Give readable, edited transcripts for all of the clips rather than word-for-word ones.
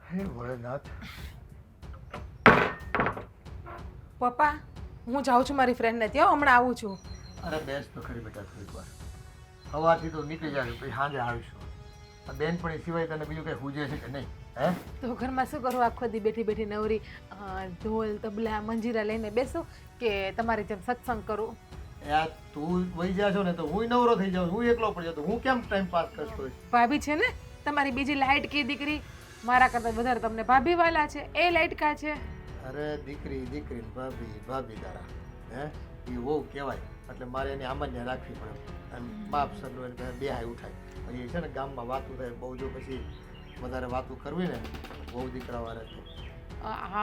હે ભોળેનાથ. પપ્પા હું જાઉં છું મારી ફ્રેન્ડને ત્યાં હમણાં આવું છું. અરે બેસ તો ખરી બેટા થોડીક વાર. સવારથી તો નીકળી જાય પછી સાંજે આવીશું. આ બેનપણી સિવાય તને બીજું કંઈ સૂજે છે કે નહીં? હે તો ઘરમાં શું કરું આખો દી બેઠી બેઠી નવરી ઢોલ તબલા મંજીરા લઈને બેસો કે તમારી જેમ સત્સંગ કરું? યાર તું વહી જા છો ને તો હું નવરો થઈ જાઉં, હું એકલો પડી જાઉં, હું કેમ ટાઈમ પાસ કરતો હોઈશ? ભાભી છે ને તમારી બીજી લાઈટ કી દીકરી, મારા કરતાં વધારે તમને ભાભી વાલા છે, એ લાઈટ કા છે. અરે દીકરી દીકરી ને ભાભી ભાભી તારા હે એ બહુ કહેવાય એટલે મારે એની આમન્ય રાખવી પડે. અને બાપ સરનું એને બે હાય ઉઠાય. પછી છે ને ગામમાં વાતું થાય બહુ, જો પછી વધારે વાતું કરવી ને બહુ દીકરાવાળા છે.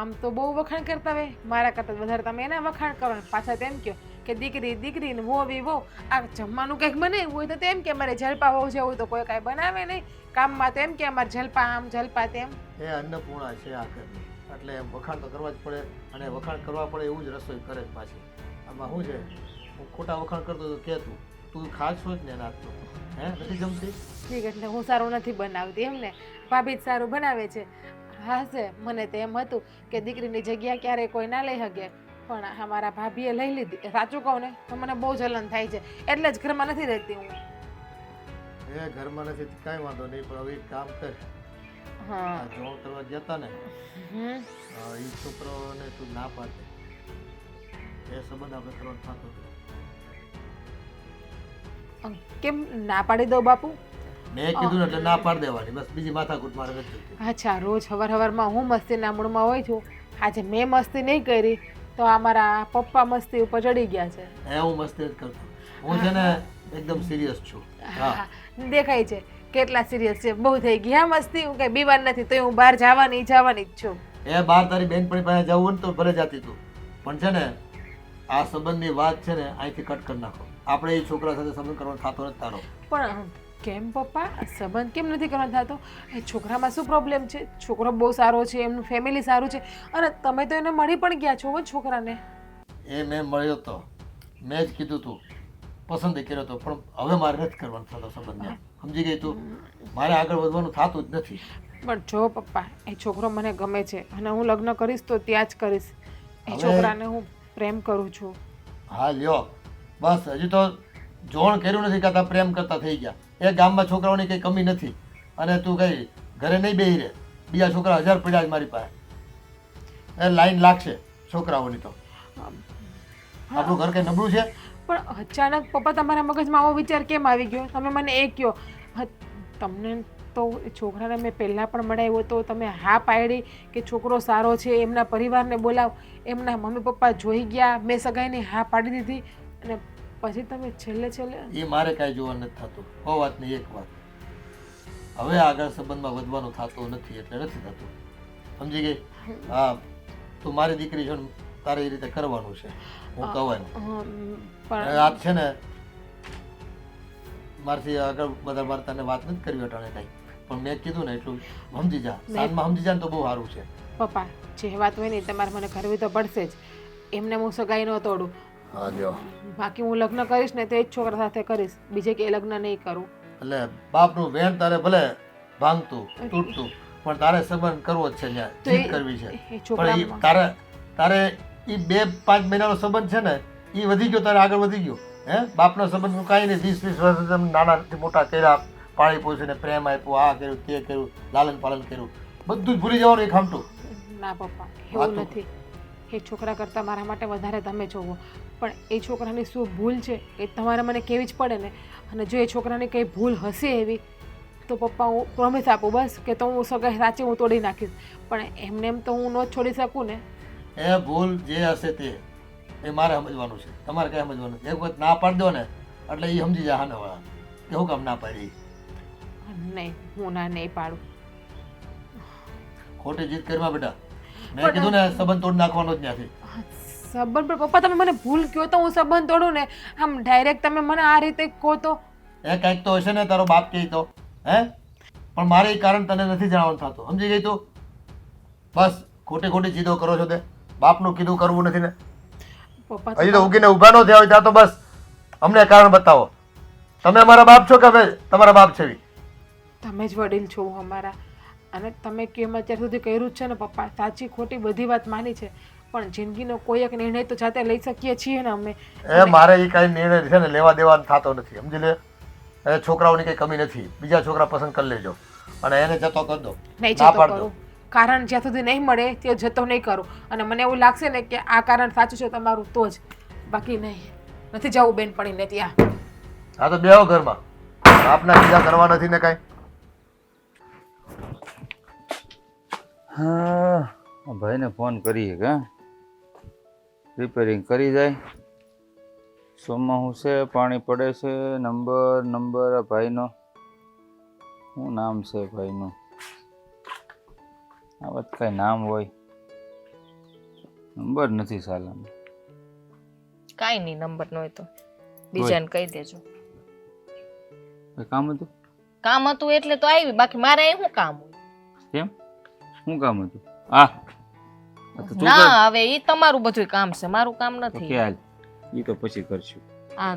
આમ તો બહુ વખાણ કરતા હોય, મારા કરતાં વધારે તમે એના વખાણ કરો ને પાછા તેમ કહો કે દીકરી દીકરી ને વો વી વો. આ જમવાનું કંઈક બનાવ્યું હોય તો તેમ કે મારે જલપા હોવું જેવું તો કોઈ કાંઈ બનાવે નહીં. કામમાં તો એમ કે અમારે જલપા આમ જલપા તેમ. એ અન્નપૂર્ણા છે આ ઘરની એટલે એમ વખાણ તો કરવા જ પડે, અને વખાણ કરવા પડે એવું જ રસોઈ કરે જ પાછી. આમાં શું છે, હું ખોટા વખાણ કરતો તો કે તું ખાસ છો જ ને નાખતો હે નથી જમતી? ઠીક એટલે હું સારું નથી બનાવતી એમ ને? ભાભી જ સારું બનાવે છે. હા છે, મને તો એમ હતું કે દીકરીની જગ્યા ક્યારેય કોઈ ના લઈ શકે, પણ અમારા ભાભીએ લઈ લીધી. સાચું કહું ને તો મને બહુ જલન થાય છે, એટલે જ ઘરમાં નથી રહેતી હું. એ ઘરમાં નથી કાંઈ વાંધો નહીં, પણ હવે એક કામ કર. હા જોણ કરવા જતા ને હમ એ છોકરાઓને તું ના પાડે, એ સંબંધ આપણે કરવાનો થતો હતો. કેમ ના પાડી દઉં બાપુ? મેં કીધું ને એટલે ના પાડી દેવાની, બસ બીજી માથાકૂટ મારે નથી જોઈતી. અચ્છા, રોજ સવારમાં હું મસ્તીના મૂડમાં હોય છું, આજે મેં મસ્તી નહીં કરી તો આ મારા પપ્પા મસ્તી ઉપર ચડી ગયા છે. હું મસ્તી જ કરતો, હું છે ને એકદમ સિરિયસ છું. હા દેખાય છે કેટલા સિરિયસ છે. બહુ થઈ ગઈ હા મસ્તી, હું કઈ બીમાર નથી તો હું બહાર જવાની જ છું. એ બાર તારી બેનપણી પાસે જવું ને તો ભલે જાતી તું, પણ છે ને આ સંબંધની વાત છે ને અહીંથી કટ કરી નાખો. આપણે એ છોકરા સાથે સંબંધ કરવાનો થતો નથી તારો. પણ કેમ પપ્પા સંબંધ કેમ નથી કરવાનો થતો? એ છોકરામાં શું પ્રોબ્લેમ છે? છોકરો બહુ સારો છે, એમનું ફેમિલી સારું છે, અને તમે તો એને મળી પણ ગયા છો છોકરાને. એ મેં મળ્યો તો, મેં જ કીધું તું, પસંદ કર્યો હતો, પણ હવે મારે નથી કરવાનો થતો સંબંધ. સમજી ગઈ તું? મારે આગળ વધવાનું થતું જ નથી. પણ જો પપ્પા એ છોકરો મને ગમે છે અને હું લગ્ન કરીશ તો ત્યાં જ કરીશ. એ છોકરાને હું પ્રેમ કરું છું. હા લ્યો, બસ હજી તો જોણ કર્યું નથી કે પ્રેમ કરતા થઈ ગયા. એ ગામમાં છોકરાઓની કંઈ કમી નથી, અને તું કઈ ઘરે નહીં બેહી રહે. બીજા છોકરા 1000 પડ્યા છે મારી પાસે, એ લાઈન લાગશે છોકરાઓની તો. આપણું ઘર કઈ નબળું છે? પણ અચાનક પપ્પા તમારા મગજમાં આવો વિચાર કેમ આવી ગયો? તમે મને એ કહો. તમને તો છોકરાને મેં પહેલાં પણ મળાવ્યો તો તમે હા પાડી કે છોકરો સારો છે, એમના પરિવારને બોલાવ. એમના મમ્મી પપ્પા જોઈ ગયા, મેં સગાઈને હા પાડી દીધી, અને પછી તમે છેલ્લે એ મારે કાંઈ જોવા નથી થતું. હો વાત નહીં એક વાત, હવે આગળ સંબંધમાં વધવાનું થતું નથી એટલે નથી થતું. સમજી ગઈ? હા તું મારી દીકરી છો ને, તારે એ રીતે કરવાનું છે. હું કહેવાનું આ છે ને મારથી આગળ બધા મારે તને વાત નથી કરવી અટાણે કાંઈ, પણ મેં કીધું ને એટલું સમજી જા. સાંજમાં સમજી જા ને તો બહુ સારું છે. પપ્પા જે વાત હોય ને તમારે મને કરવી તો પડશે જ. એમને હું સગાઈ ન તોડું. હા લ્યો, બાકી હું લગ્ન કરીશ ને તો એ જ છોકરા સાથે કરીશ, બીજે કે લગ્ન નહીં કરું. એટલે બાપનું વેણ તારે ભલે ભાંગતું તૂટતું, પણ તારે સંબંધ કરવો જ છે, ત્યાં જીત કરવી છે. પણ તારે એ 2-5 મહિનાનો સંબંધ છે ને એ વધી ગયો, તારે આગળ વધી ગયો. હે બાપનો સંબંધ હું કાંઈ નહીં, 20-20 વર્ષ તમે નાનાથી મોટા કર્યા, પાળી પોષીને પ્રેમ આપ્યો, આ કર્યું તે કર્યું, લાલન પાલન કર્યું, બધું જ ભૂલી જવાનું એક ખામટું. ના પપ્પા એવું નથી. એ છોકરા કરતાં મારા માટે વધારે તમે જોવો, પણ એ છોકરાની શું ભૂલ છે એ તમારે મને કહેવી જ પડે ને. અને જો એ છોકરાની કંઈ ભૂલ હશે એવી તો પપ્પા હું પ્રોમિસ આપું બસ કે તો હું સગાઈ સાચી હું તોડી નાખીશ, પણ એમને એમ તો હું ન છોડી શકું ને. એ ભૂલ જે હશે તે એ મારે સમજવાનું છે, તમારે કઈ સમજવાનું. એક વખત ના પાડી દો ને એટલે એ સમજી જાય હાને વાળા કે હું કામ ના પાડી. નહીં હું ના નહીં પાડું. ખોટી જીત કરવા બેટા, મેં કીધું ને સંબંધ તોડી નાખવાનો જ ત્યાંથી. સંબંધ પણ પપ્પા તમે મને ભૂલ કહો તો હું સંબંધ તોડું ને? આમ ડાયરેક્ટ તમે મને આ રીતે કહો તો? એ કંઈક તો હશે ને તારો બાપ કહે તો, હે? પણ મારે એ કારણ તને નથી જણાવવાનું થતું. સમજી ગઈ તું? બસ ખોટી ખોટી જીદો કરો છો તે. બાપનું કીધું કરવું નથી ને. પપ્પા હજી તો ઉગીને ઊભા ન થયા હોય ત્યાં તો બસ અમને કારણ બતાવો. તમે અમારા બાપ છો કે અમે તમારા બાપ છે? તમે જ વડીલ છો અમારા. અને તમે કેમ અત્યાર સુધી કર્યું જ છે ને પપ્પા, સાચી ખોટી બધી વાત માની છે, પણ જિંદગીનો કોઈ એક નિર્ણય તો જાતે લઈ શકીએ છીએ ને અમે. મારે એ કાંઈ નિર્ણય છે ને લેવા દેવાનો થતો નથી, સમજી લે. એ છોકરાઓની કંઈ કમી નથી, બીજા છોકરા પસંદ કરી લેજો અને એને જતો કરી દો. નહીં જતો કરું, કારણ જ્યાં સુધી નહીં મળે ત્યાં જતો નહીં કરું. અને મને એવું લાગશે ને કે આ કારણ સાચું છે તમારું તો જ, બાકી નહીં. નથી જવું બેનપણીને ત્યાં. હા તો બેહો ઘરમાં, આપના બીજા કરવા નથી ને કાંઈ. હા ભાઈને ફોન કરીએ કે રિપેરિંગ કરી જાય. સોમાં હું છે, પાણી પડે છે. નંબર ભાઈનો શું નામ છે ભાઈનું? આ વાત કાંઈ નામ હોય, નંબર નથી સાલામાં. કાંઈ નહીં, નંબર ન હોય તો બીજાને કહી દેજો. કામ હતું? કામ હતું એટલે તો આવી, બાકી મારે અહીં શું કામ હોય? કેમ, શું કામ હતું? ના, હવે ઈ તમારું બધું કામ છે, મારું કામ નથી. કે હાલ ઈ તો પછી કરશું. આ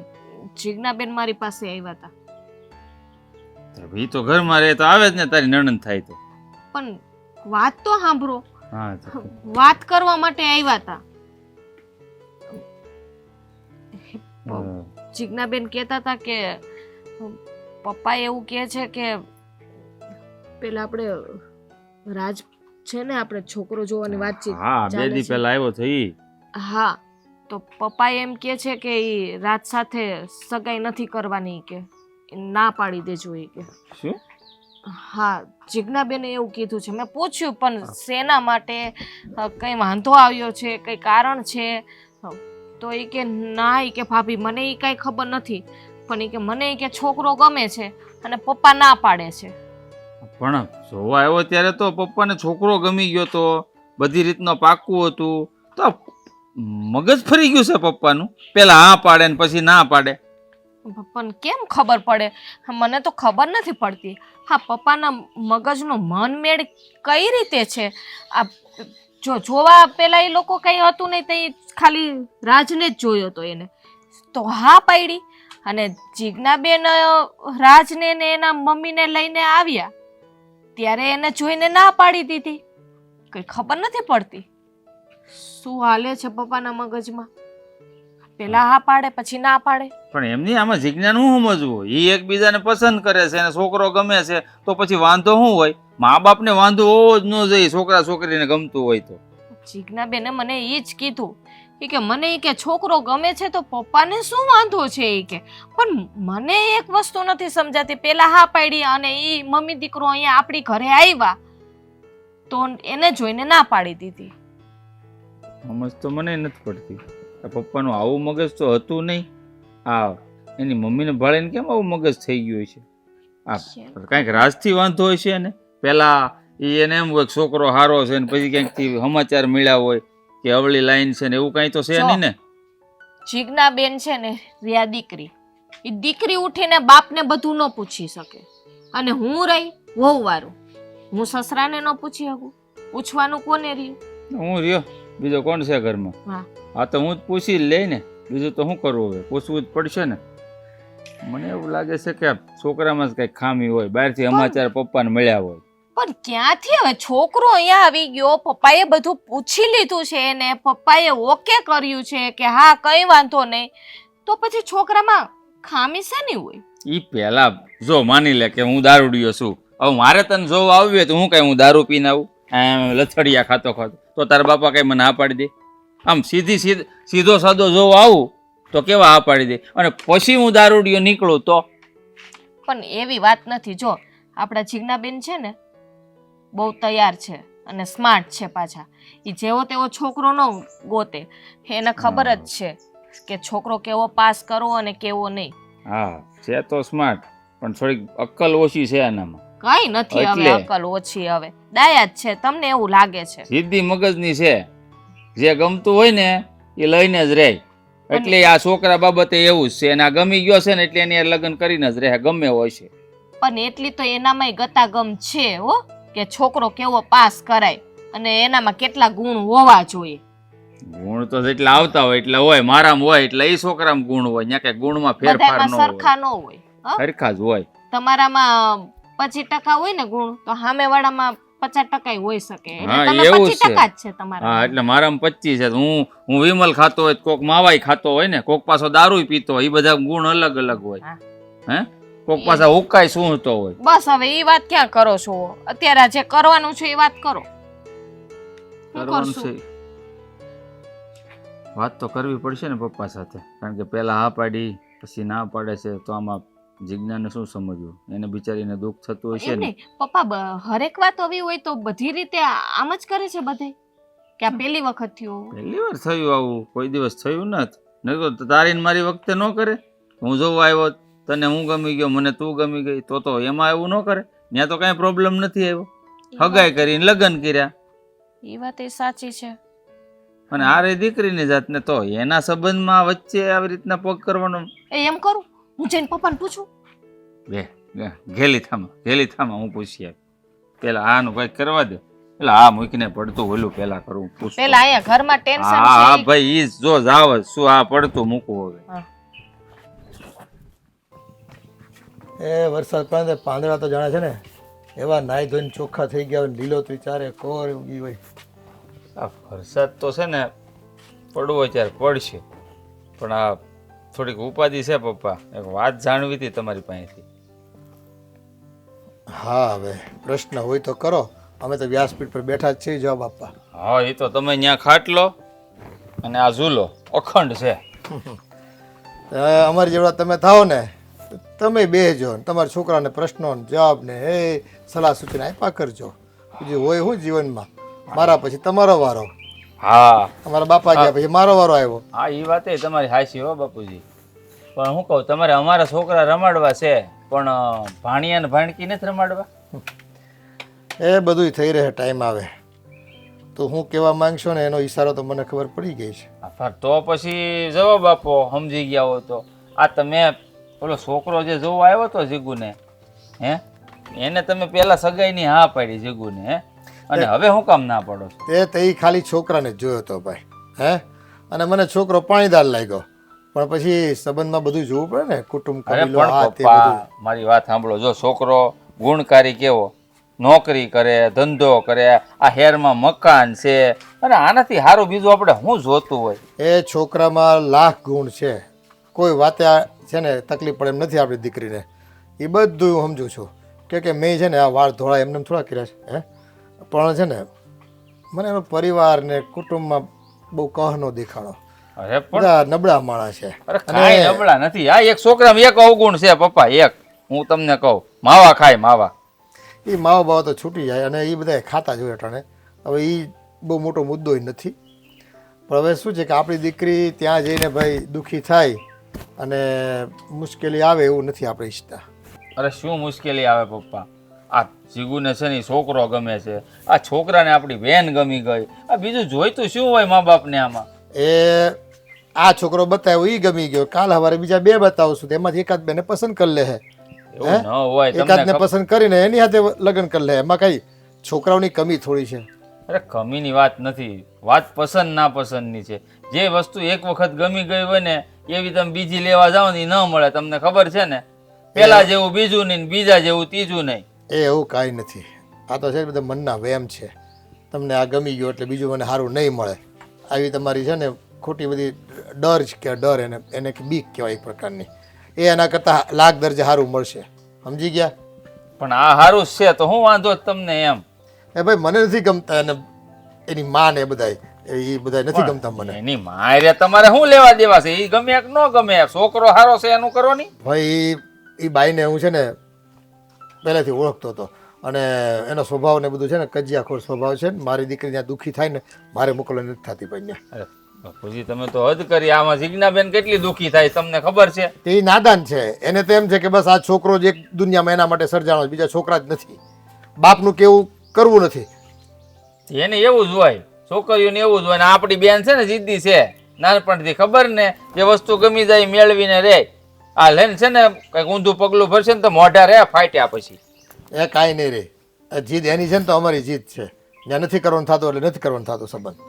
જીજ્ઞાબેન મારી પાસે આવ્યા હતા. ઈ તો ઘરમાં રહે તો આવે જ ને, તારી નણંદ થાય તો. પણ વાત તો સાંભળો. હા, વાત કરવા માટે આવ્યા હતા. જીજ્ઞાબેન કહેતા હતા કે પપ્પા એવું કહે છે કે પેલા આપણે રાજ છે ને, આપણે છોકરો જોવાની વાતચીત. હા, બે દી પહેલા આવ્યો તો ઈ. હા, તો પપ્પા એમ કહે છે કે ઈ રાજ સાથે સગાઈ નથી કરવાની, કે ના પાડી દેજો એ કે. શું? હા, જીજ્ઞાબેને એવું કીધું છે. મેં પૂછ્યું પણ શેના માટે, કઈ વાંધો આવ્યો છે, કઈ કારણ છે? તો એ કે ના, એ કે ભાભી મને એ કઈ ખબર નથી, પણ એ કે મને એ કે છોકરો ગમે છે અને પપ્પા ના પાડે છે. પણ જોવા આવ્યો ત્યારે તો પપ્પાને છોકરો ગમી ગયો તો, બધી રીતનો પાક્કું હતું, તો મગજ ફરી ગયું છે પપ્પાનું. પેલા હા પાડે ને પછી ના પાડે. પણ કેમ ખબર પડે? મને તો ખબર નથી પડતી. હા, પપ્પાના મગજનો મન મેળ કઈ રીતે છે? આ જો જોવા પેલા એ લોકો કઈ હતું નહીં, તો ખાલી રાજને જ જોયો તો એને તો હા પાડી. અને જીજ્ઞાબેન રાજને ને એના મમ્મીને લઈને આવ્યા ત્યારે એને જોઈને ના પાડી દીધી. કઈ ખબર નથી પડતી શું હાલે છે પપ્પાના મગજમાં. પેલા હા પાડે પછી ના પાડે. પણ એમની આમાં જીજ્ઞાનું શું સમજવું? એ એકબીજાને પસંદ કરે છે અને છોકરો ગમે છે તો પછી વાંધો શું હોય? મા બાપને વાંધો હોવો જ ન જોઈએ છોકરા છોકરીને ગમતું હોય તો. જીજ્ઞાબેને મને એ જ કીધું કે મને એ કે છોકરો ગમે છે તો પપ્પાને શું વાંધો છે એ કે. પણ મને એક વસ્તુ નથી સમજાતી, પેલા હા પાડી અને એ મમ્મી દીકરો અહીંયા આપણી ઘરે આવ્યા તો એને જોઈને ના પાડી દીધી. સમજ તો મને નથી પડતી. પપ્પાનું આવું મગજ તો હતું નહીં. આ એની મમ્મીને ભાળીને કેમ આવું મગજ થઈ ગયું છે? આ કાંઈક રાજથી વાંધો હોય છે ને. પેલા એને એમ હોય છોકરો હારો છે ને પછી ક્યાંકથી સમાચાર મળ્યા હોય કે અવળી લાઈન છે ને, એવું કાંઈ તો છે નહીં ને. જીજ્ઞાબેન છે ને રિયા દીકરી, એ દીકરી ઉઠીને બાપને બધું ન પૂછી શકે. અને હું રહી વહુ વારું, હું સસરાને ન પૂછી શકું. પૂછવાનું કોને રહ્યું? હું રહ્યો, બીજો કોણ છે ઘરમાં? હા તો હું જ પૂછી લઈ ને, બીજું તો શું કરવું? હવે પૂછવું જ પડશે ને. મને એવું લાગે છે કે છોકરામાં જ કઈ ખામી હોય, બહારથી સમાચાર પપ્પાને મળ્યા હોય. પણ ક્યાંથી? હવે છોકરો અહીંયા આવી ગયો, પપ્પાએ બધું પૂછી લીધું છે એને, પપ્પાએ ઓકે કર્યું છે કે હા કઈ વાંધો નહીં, તો પછી છોકરામાં ખામી શેની હોય? ઈ પહેલા જો માની લે કે હું દારૂડિયો છું, હવે મારે તને જોવા આવ્યું હોય તો હું કઈ હું દારૂ પીને આવું લથડિયા ખાતો તો તારા બાપા કઈ મને હા પાડી દે? આમ સીધો સાદો જોવા આવું તો કેવા હા પાડી દે? અને પછી હું દારૂડિયો નીકળું તો? પણ એવી વાત નથી. જો આપણા જીજ્ઞાબેન છે ને બહુ તૈયાર છે અને સ્માર્ટ છે પાછા. એ જેવો તેવો છોકરો ન ગોતે, એને ખબર જ છે કે છોકરો કેવો પાસ કરવો અને કેવો નહીં. હા, છે તો સ્માર્ટ, પણ થોડીક અક્કલ ઓછી છે એનામાં. કઈ નથી હવે અક્કલ ઓછી, હવે ડાયા જ છે. તમને એવું લાગે છે? સીધી મગજની છે, જે ગમતું હોય ને એ લઈને જ રહે. એટલે આ છોકરા બાબતે એવું જ છે, અને આ ગમી ગયો છે ને એટલે એની લગ્ન કરીને જ રહે, ગમે હોય છે. પણ એટલી તો એનામાં ગતાગમ છે હો, કે છોકરો કેવો પાસ કરાય અને એનામાં કેટલા ગુણ હોવા જોઈએ. ગુણ તો જેટલા આવતા હોય એટલા હોય, મારામાં હોય એટલે એ છોકરામાં ગુણ હોય. ત્યાં કઈ ગુણમાં ફેરફાર ન હોય, સરખા ન હોય, સરખા જ હોય. તમારામાં 25% હોય ને ગુણ તો સામેવાળામાં 50% હોઈ શકે એટલે હા, તમે એવું 25% જ છે તમારા. હા એટલે મારામાં 25 છે. હું વિમલ ખાતો હોય, કોક માવાઈ ખાતો હોય ને, કોક પાછો દારૂ પીતો હોય, એ બધા ગુણ અલગ અલગ હોય. હા. હે કોક પાછા હુકાય સૂંઘતો હોય. બસ હવે એ વાત ક્યાં કરો છો? અત્યારે આ જે કરવાનું છે એ વાત કરો. શું કરવાનું કરશું? છે વાત તો કરવી પડશે ને પપ્પા સાથે, કારણ કે પહેલા હા પાડી પછી ના પાડે છે, તો આમાં જિજ્ઞાને શું સમજવું? એને બિચારીને દુઃખ થતું હશે એમ ને. નહીં પપ્પા, હરેક વાત આવી હોય તો બધી રીતે આમ જ કરે છે બધે કે આ પહેલી વખત થયું? પહેલી વાર થયું આવું, કોઈ દિવસ થયું નથી. નહીં તો તારી ને મારી વખતે ન કરે. હું જોવા આવ્યો, તને હું ગમી ગયો, મને તું ગમી ગઈ, તો એમાં એવું ન કરે. ત્યાં તો કાંઈ પ્રોબ્લેમ નથી આવ્યો. હગાઈ કરીને લગ્ન કર્યા, એ વાત એ સાચી છે. અને આરે દીકરીની જાતને તો એના સંબંધમાં વચ્ચે આવી રીતના પગ કરવાનો. એમ કરું, હું જઈને પપ્પાને પૂછું. ઘેલી થામાં હું પૂછી આવી. પેલા આનું કઈક કરવા દે, એટલે આ મૂકીને પડતું ઓલું પેલા કરવું પૂછું. પેલા અહીંયા ઘરમાં ટેન્શન હા છે. ભાઈ, ઈ જો જાવ શું આ પડતું મૂકવું હવે. હા. એ વરસાદ પડે પાંદડા તો જાણે છે ને એવા નાઈ ધોઈને ચોખ્ખા થઈ ગયા હોય, લીલોતરી ચારે કોર ઉગી હોય. આ વરસાદ તો છે ને પડવો ત્યારે પડશે, પણ આ થોડીક ઉપાધિ છે પપ્પા. એક વાત જાણવી હતી તમારી પાસેથી. હા, હવે પ્રશ્ન હોય તો કરો, અમે તો વ્યાસપીઠ પર બેઠા જ છીએ જવાબ આપવા. હા, એ તો તમે ત્યાં ખાટલો અને આ ઝૂલો અખંડ છે. અમારી જેવડા તમે થાઓ ને, તમે બેસજો ને તમારા છોકરાને પ્રશ્નો જવાબ ને એ સલાહ સૂચના આપ્યા કરજો. બીજું હોય હું જીવનમાં, મારા પછી તમારો વારો. હા અમારા બાપા ગયા પછી મારો વારો આવ્યો. હા, એ વાત એ તમારી હાચી હો બાપુજી. પણ હું કહું, તમારે અમારા છોકરા રમાડવા છે, પણ ભાણિયા ને ભાણકી નથી રમાડવા. એ બધું થઈ રહે, ટાઈમ આવે તો હું કહેવા માંગશો ને એનો ઈશારો તો મને ખબર પડી ગઈ છે. તો પછી જવાબ આપો, સમજી ગયા હો તો. આ તમે પેલો છોકરો જે જોવા આવ્યો તો જીગુને, હે એને તમે પેલા સગાઈની હા પાડી જીગુને, હે અને હવે હું કામ ના પાડો છો? તે ખાલી છોકરાને જ જોયો હતો ભાઈ, હે અને મને છોકરો પાણીદાર લાગ્યો, પણ પછી સંબંધમાં બધું જોવું પડે ને, કુટુંબ અરે કબીલો આ પણ તે પપ્પા બધું. મારી વાત સાંભળો, જો છોકરો ગુણકારી કેવો, નોકરી કરે, ધંધો કરે, આ હેરમાં મકાન છે, અને આનાથી સારું બીજું આપણે શું જોતું હોય? એ છોકરામાં લાખ ગુણ છે, કોઈ વાતે છે ને તકલીફ પડે એમ નથી આપણી દીકરીને. એ બધું હું સમજુ છું કે મેં છે ને આ વાળ ધોળા એમને થોડા કર્યા છે, હે પણ છે ને મને એનો પરિવાર ને કુટુંબમાં બહુ કહનો દેખાડો. અરે પણ બધા નબળા માણસ છે. અરે કાંઈ નબળા નથી. આ એક છોકરામાં એક અવગુણ છે પપ્પા, એક હું તમને કહું, માવા ખાય માવા. એ માવા બાવા તો છૂટી જાય અને એ બધા ખાતા જ હોય અટાણે. હવે એ બહુ મોટો મુદ્દો નથી, પણ હવે શું છે કે આપણી દીકરી ત્યાં જઈને ભાઈ દુઃખી થાય અને મુશ્કેલી આવે એવું નથી આપણે ઈચ્છતા. અરે શું મુશ્કેલી આવે પપ્પા? આ જીગુને છે ને છોકરો ગમે છે, આ છોકરાને આપણી બેન ગમી ગઈ, આ બીજું જોઈતું શું હોય મા બાપને આમાં? એ આ છોકરો બતાવ્યો એ ગમી ગયો, કાલ સવારે બીજા બે બતાવશું, એમાંથી એકાદ બેને પસંદ કરી લે. એવું ન હોય. એકાદને પસંદ કરીને એની સાથે લગ્ન કરી લે, એમાં કઈ છોકરાઓની કમી થોડી છે? અરે કમીની વાત નથી, વાત પસંદ ના પસંદની છે. જે વસ્તુ એક વખત ગમી ગઈ હોય ને એવી તમે બીજી લેવા જાઓ ને ન મળે, તમને ખબર છે ને. પેલા જેવું બીજું નહીં, બીજા જેવું ત્રીજું નહીં. એ એવું કાંઈ નથી, આ તો છે બધા મનના વહેમ છે. તમને આ ગમી ગયો એટલે બીજું મને સારું નહીં મળે, આવી તમારી છે ને ખોટી બધી ડર કે ડર એને બીક કહેવાય એક પ્રકારની. એ એના કરતાં લાખ દરજે સારું મળશે, સમજી ગયા? પણ આ સારું છે તો હું વાંધો તમને એમ? એ ભાઈ મને નથી ગમતા, અને એની માં ને બધા એ બધા નથી ગમતા મને. એની મારે તમારે શું લેવા દેવા છે? એ ગમે કે ન ગમે, છોકરો સારો છે એનું કરો નહીં. ભાઈ એ બાઈને હું છે ને પહેલેથી ઓળખતો હતો, અને એનો સ્વભાવ ને બધું છે ને કજિયાખોર સ્વભાવ છે ને. મારી દીકરી ત્યાં દુઃખી થાય ને મારે મોકલવાની નથી થતી ભાઈ. અરે બાપુજી તમે તો હદ કરી. આમાં જીજ્ઞાબેન કેટલી દુઃખી થાય તમને ખબર છે? તે નાદાન છે, એને તો એમ છે કે બસ આ છોકરો જ એક દુનિયામાં એના માટે સર્જાણો, બીજા છોકરા જ નથી. બાપનું કેવું કરવું નથી. એને એવું જ હોય, છોકરીઓને એવું જ હોય. ને આપણી બેન છે ને જિદ્દી છે, નાનપણથી ખબર ને, જે વસ્તુ ગમી જાય મેળવીને રે. આ લેન છે ને કઈક ઊંધું પગલું ભરશે ને તો મોઢા રે ફાટ્યા પછી. એ કાંઈ નહીં રે, જીદ એની છે ને તો અમારી જીદ છે. જ્યાં નથી કરવાનું થતું એટલે નથી કરવાનું થતું સંબંધ.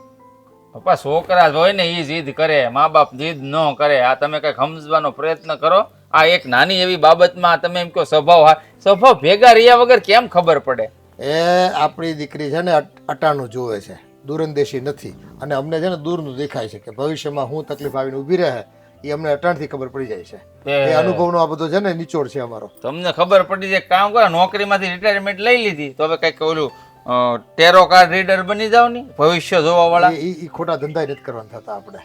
પપ્પા છોકરા હોય ને એ જીદ કરે, મા બાપ જીદ ન કરે. આ તમે કઈક સમજવાનો પ્રયત્ન કરો. આ એક નાની એવી બાબતમાં તમે એમ કહો સ્વભાવ ભેગા રહ્યા વગર કેમ ખબર પડે? એ આપણી દીકરી છે ને અટાણું જોવે છે, દૂરંદેશી નથી. અને અમને છે ને દૂરનું દેખાય છે કે ભવિષ્યમાં હું તકલીફ આવીને ઊભી રહે એ અમને અટાણથી ખબર પડી જાય છે. એ અનુભવનો આ બધો છે ને નિચોડ છે અમારો. તમને ખબર પડી જાય, કામ કરો, નોકરીમાંથી રિટાયરમેન્ટ લઈ લીધી તો હવે કંઈક ઓલું ટેરો કાર્ડ રીડર બની જાવ ને, ભવિષ્ય જોવા વાળા. એ ખોટા ધંધા નથી કરવાના થતા આપણે.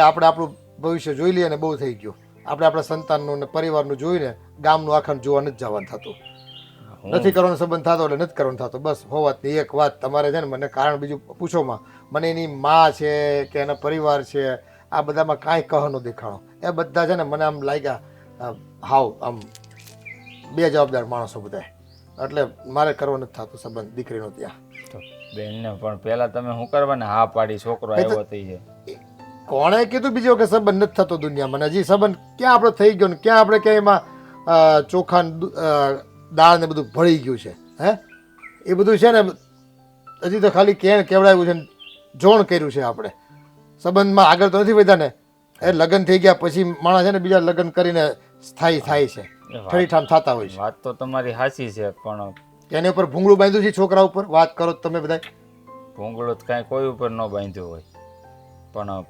આપણે આપણું ભવિષ્ય જોઈ લઈએ ને બહુ થઈ ગયું. આપણે આપણા સંતાનનું ને પરિવારનું જોઈને ગામનું આખાનું જોવા નથી જવાનું થતું. નથી કરવાનો સંબંધ થતો એટલે નથી કરવાનો થતો. બસ હોવાતની એક વાત તમારે છે ને મને કારણ બીજું પૂછોમાં, મને એની માં છે કે એના પરિવાર છે આ બધામાં કાંઈ કહનો દેખાણો. એ બધા છે ને મને આમ લાગ્યા હાવ આમ બે જવાબદાર માણસો બધા. એટલે મારે કરવો નથી થતો સંબંધ દીકરીનો ત્યાં. તો બેનને પણ પહેલા તમે શું કરવાને હા પાડી, છોકરો આવ્યો થઈ છે. કોણે કીધું બીજી વખત સંબંધ નથી થતો દુનિયામાં? હજી સંબંધ ક્યાં આપણો થઈ ગયો ને ક્યાં આપણે ક્યાં એમાં ચોખા દાળ ને બધું ભળી ગયું છે? હે એ બધું છે ને હજી તો ખાલી કેવડાવ્યું છે ને જોણ કર્યું છે. આપણે સંબંધમાં આગળ તો નથી વધ્યા ને. એ લગ્ન થઈ ગયા પછી માણસ છે ને બીજા લગ્ન કરીને સ્થાયી થાય છે, ઠરીઠામ થતા હોય છે. વાત તો તમારી સાચી છે, પણ એની ઉપર ભૂંગળું બાંધ્યું છે છોકરા ઉપર. વાત કરો તમે બધા. ભૂંગળું તો કાંઈ કોઈ ઉપર ન બાંધ્યું હોય, પણ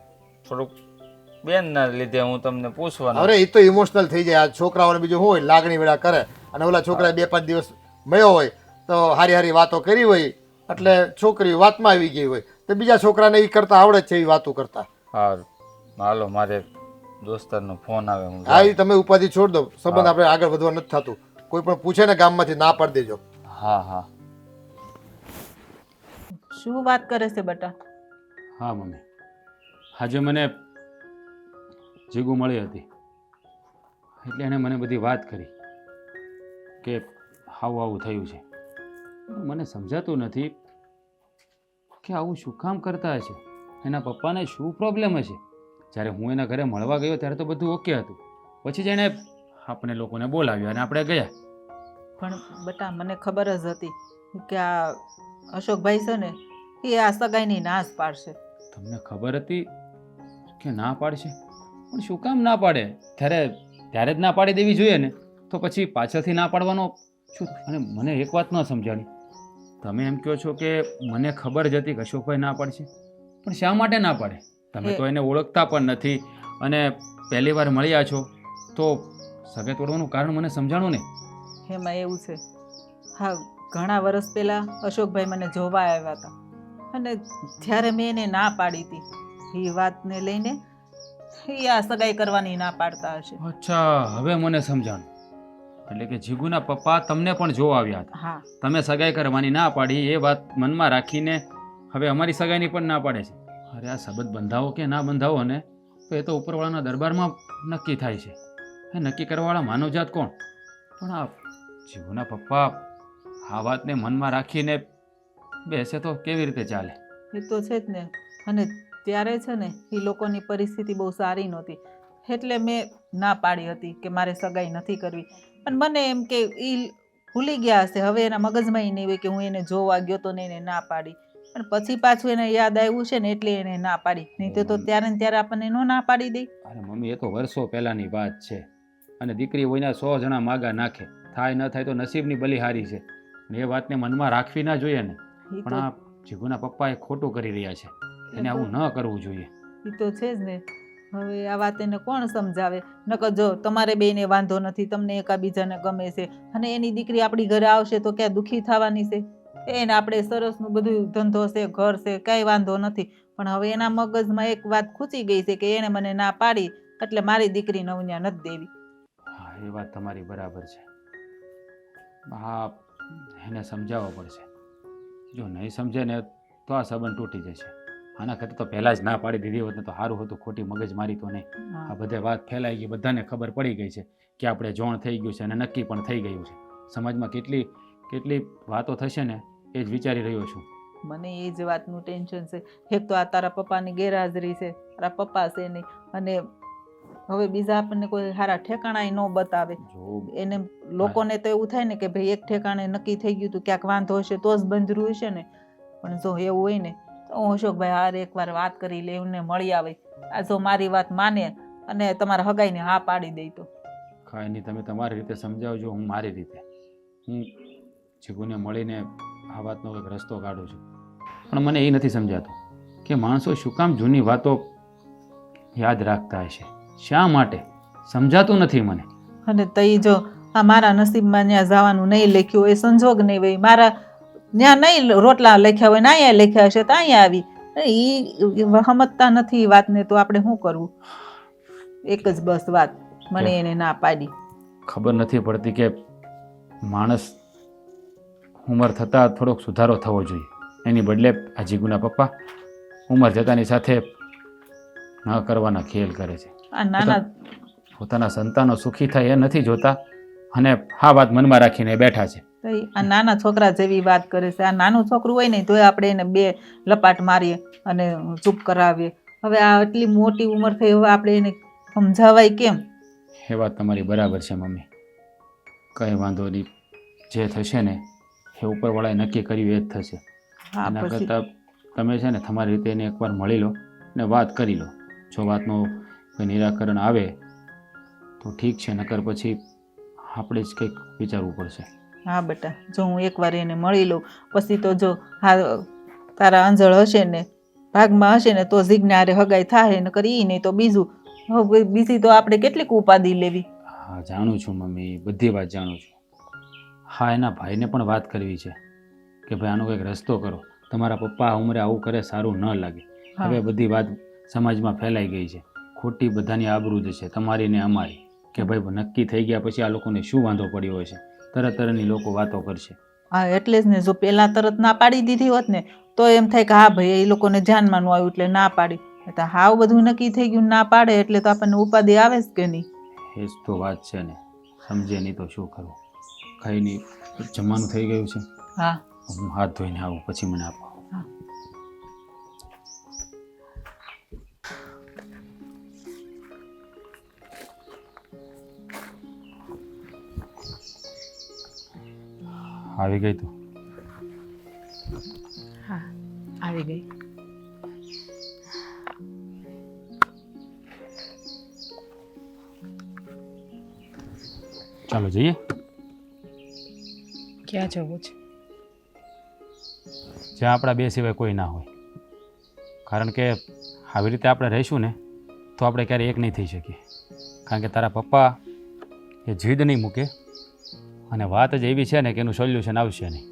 થોડુંક બેનના લીધે હું તમને પૂછવાનું. અરે એ તો ઇમોશનલ થઈ જાય. આ છોકરાઓને બીજું શું હોય, લાગણી વેળા કરે. અને ઓલા છોકરા 2-5 દિવસ મળ્યો હોય તો હારી હારી વાતો કરી હોય એટલે છોકરી વાતમાં આવી ગઈ હોય તો બીજા છોકરાને એ કરતા આવડે છે એ વાતો કરતા. હા હાલો, મારે દોસ્તારનો ફોન આવે. હા એ તમે ઉપાધિ છોડ દો. સંબંધ આપણે આગળ વધવા નથી થતું. કોઈ પણ પૂછે ને ગામમાંથી ના પાડી દેજો. હા હા. શું વાત કરે છે બેટા? હા મમ્મી, આજે મને જીગુ મળી હતી એટલે એણે મને બધી વાત કરી કે આવું આવું થયું છે. મને સમજાતું નથી કે આવું શું કામ કરતા હશે, એના પપ્પાને શું પ્રોબ્લેમ હશે. જ્યારે હું એના ઘરે મળવા ગયો ત્યારે તો બધું ઓકે હતું, પછી જ એણે આપણે લોકોને બોલાવ્યા અને આપણે ગયા. પણ બેટા મને ખબર જ હતી કે આ અશોકભાઈ છે ને એ આ સગાઈની નાશ પાડશે. તમને ખબર હતી કે ના પાડશે, પણ શું કામ ના પાડે? ત્યારે જ ના પાડી દેવી જોઈએ ને, તો પછી પાછળથી ના પાડવાનો શું? અને મને એક વાત ન સમજાણી. તમે એમ કહો છો કે મને ખબર જ હતી કે અશોકભાઈ ના પાડશે, પણ શા માટે ના પાડે? તમે તો એને ઓળખતા પણ નથી અને પહેલી વાર મળ્યા છો, તો સગાઈ તોડવાનું કારણ મને સમજાણું ને. એમાં એવું છે, હા ઘણા વર્ષ પહેલાં અશોકભાઈ મને જોવા આવ્યા હતા અને જ્યારે મેં એને ના પાડી હતી એ વાતને લઈને એ આ સગાઈ કરવાની ના પાડતા હશે. અચ્છા, હવે મને સમજાણું. એટલે કે જીગુના પપ્પા તમને પણ જોવા આવ્યા હતા. હા, તમે સગાઈ કરવાની ના પાડી એ વાત મનમાં રાખીને હવે અમારી સગાઈની પણ ના પાડે છે. અરે આ સંબંધ બંધાવો કે ના બંધાવો ને તો એ તો ઉપરવાળાના દરબારમાં નક્કી થાય છે. એ નક્કી કરવાવાળા માનવજાત કોણ? પણ આ જીગુના પપ્પા આ વાતને મનમાં રાખીને બેસે તો કેવી રીતે ચાલે? એ તો છે જ ને. અને ત્યારે છે ને એ લોકોની પરિસ્થિતિ બહુ સારી નહોતી એટલે મેં ના પાડી હતી કે મારે સગાઈ નથી કરવી. પણ મને એમ કે એ ભૂલી ગયા હશે, હવે એના મગજમાં એ નહીં હોય કે હું એને જોવા ગયો તો ને એને ના પાડી. પણ પછી પાછું એને યાદ આવ્યું છે ને એટલે એને ના પાડી, નહીં તો ત્યારે ને ત્યારે આપણને નો ના પાડી દે. અરે મમ્મી, એ તો વર્ષો પહેલાંની વાત છે અને દીકરી હોઈના 100 જણા માગા નાખે, થાય ન થાય તો નસીબની બલિહારી છે. ને એ વાતને મનમાં રાખવી ના જોઈએ ને. પણ આ જીગુના પપ્પા એ ખોટું કરી રહ્યા છે, એને આવું ન કરવું જોઈએ. એ તો છે જ ને. હવે આ વાત એને કોણ સમજાવે? નકર જો તમારે બેને વાંધો નથી, તમને એકાબીજાને ગમે છે અને એની દીકરી આપણી ઘરે આવશે તો ક્યાં દુઃખી થવાની છે? એને આપણે સરસનું બધું ધંધો છે, ઘર છે, કાંઈ વાંધો નથી. પણ હવે એના મગજમાં એક વાત ખૂચી ગઈ છે કે એને મને ના પાડી એટલે મારી દીકરી નવન્યા નથી દેવી. હા, એ વાત તમારી બરાબર છે. હા, એને સમજાવવો પડશે. જો નહીં સમજે ને તો આ સંબંધ તૂટી જશે. આના કરતાં તો પહેલાં જ ના પાડી દીધી હોત ને તો સારું હતું. ખોટી મગજ મારી તો નહીં. આ બધે વાત ફેલાઈ ગઈ, બધાને ખબર પડી ગઈ છે કે આપણે જોણ થઈ ગયું છે અને નક્કી પણ થઈ ગયું છે. સમાજમાં કેટલી વાતો થશે ને એ જ વિચારી રહ્યો છું. મને એ જ વાતનું ટેન્શન છે. એક તો આ તારા પપ્પાની ગેરહાજરી છે, તારા પપ્પા છે નહીં અને હવે બીજા આપણને કોઈ સારા ઠેકાણા ન બતાવે. એને લોકોને તો એવું થાય ને કે ભાઈ એક ઠેકાણે નક્કી થઈ ગયું હતું, ક્યાંક વાંધો હશે તો જ બંધરું હશે ને. પણ જો એવું હોય ને તો હું અશોકભાઈ હારે એકવાર વાત કરી લે, એમને મળી આવે. આ જો મારી વાત માને અને તમારા હગાઈને હા પાડી દે તો કાંઈ નહીં. તમે તમારી રીતે સમજાવજો, હું મારી રીતે. હું જીગુને મળીને આ વાતનો કંઈક રસ્તો કાઢું છું, પણ મને એ નથી સમજાતું કે માણસો શું કામ જૂની વાતો યાદ રાખતા હશે, શા માટે સમજાતું નથી મને. અને તઈ જો આ મારા નસીબમાં ત્યાં જવાનું નહીં લખ્યું હોય, સંજોગ નહીં હોય, મારા ત્યાં નહીં રોટલા લખ્યા હોય ને અહીંયા લખ્યા હશે તો અહીંયા આવી, એ સમજતા નથી એ વાતને, તો આપણે શું કરવું? એક જ બસ વાત મને એને ના પાડી. ખબર નથી પડતી કે માણસ ઉંમર થતાં થોડોક સુધારો થવો જોઈએ, એની બદલે આ જીગુના પપ્પા ઉંમર જતાની સાથે ન કરવાના ખેલ કરે છે. આ નાના પોતાના સંતાનો સુખી થાય એ નથી જોતા અને આ વાત મનમાં રાખીને બેઠા છે. તઈ આ નાના છોકરા જેવી વાત કરે છે. આ નાનું છોકરું હોય ને તોય આપણે એને બે લપાટ મારીએ અને ચૂપ કરાવીએ. હવે આ એટલી મોટી ઉંમર થઈ, હવે આપણે એને સમજાવાય કેમ? એ વાત તમારી બરાબર છે મમ્મી, કંઈ વાંધો નહીં, જે થશે ને એ ઉપરવાળાએ નક્કી કર્યું એ જ થશે. હા, એના પછી કરતાં તમે છે ને તમારી રીતે એને એકવાર મળી લો ને વાત કરી લો. જો વાતનું કોઈ નિરાકરણ આવે તો ઠીક છે, નકર પછી આપણે જ કંઈક વિચારવું પડશે. હા બેટા, જો હું એકવાર એને મળી લઉં પછી તો જો હા તારા અંજળ હશે ને ભાગમાં હશે ને તો જીજ્ઞારે હગાઈ થાય ને કરી નહીં તો બીજું. હવે બીજી તો આપણે કેટલીક ઉપાધિ લેવી. હા જાણું છું મમ્મી, બધી વાત જાણું છું. હા એના ભાઈને પણ વાત કરવી છે કે ભાઈ આનો કંઈક રસ્તો કરો, તમારા પપ્પા આ ઉંમરે આવું કરે સારું ન લાગે. હવે બધી વાત સમાજમાં ફેલાઈ ગઈ છે, ખોટી બધાની આબરૂ જ છે, તમારી ને અમારી, કે ભાઈ નક્કી થઈ ગયા પછી આ લોકોને શું વાંધો પડ્યો હશે, તરતની લોકો વાતો કરશે. હા એટલે જ ને, જો પહેલા તરત ના પાડી દીધી હોત ને તો એમ થાય કે હા ભાઈ એ લોકોને ધ્યાનમાં ન આવ્યું એટલે ના પાડી. હાવ બધું નક્કી થઈ ગયું, ના પાડે એટલે તો આપણને ઉપાધિ આવે જ કે નહીં? એ જ તો વાત છે ને, સમજે નહીં તો શું કરવું. કંઈ નહીં, જમવાનું થઈ ગયું છે. હા હું હાથ ધોઈને આવું પછી મને આપો. આવી ગઈ તું? હા આવી ગઈ. ચાલો જઈએ. ક્યાં જવું છે? જ્યાં આપણા બે સિવાય કોઈ ના હોય, કારણ કે આવી રીતે આપણે રહીશું ને તો આપણે ક્યારેય એક નહીં થઈ શકીએ. કારણ કે તારા પપ્પા એ જીદ નહીં મૂકે અને વાત જ એવી છે ને કે એનું સોલ્યુશન આવશે નહીં.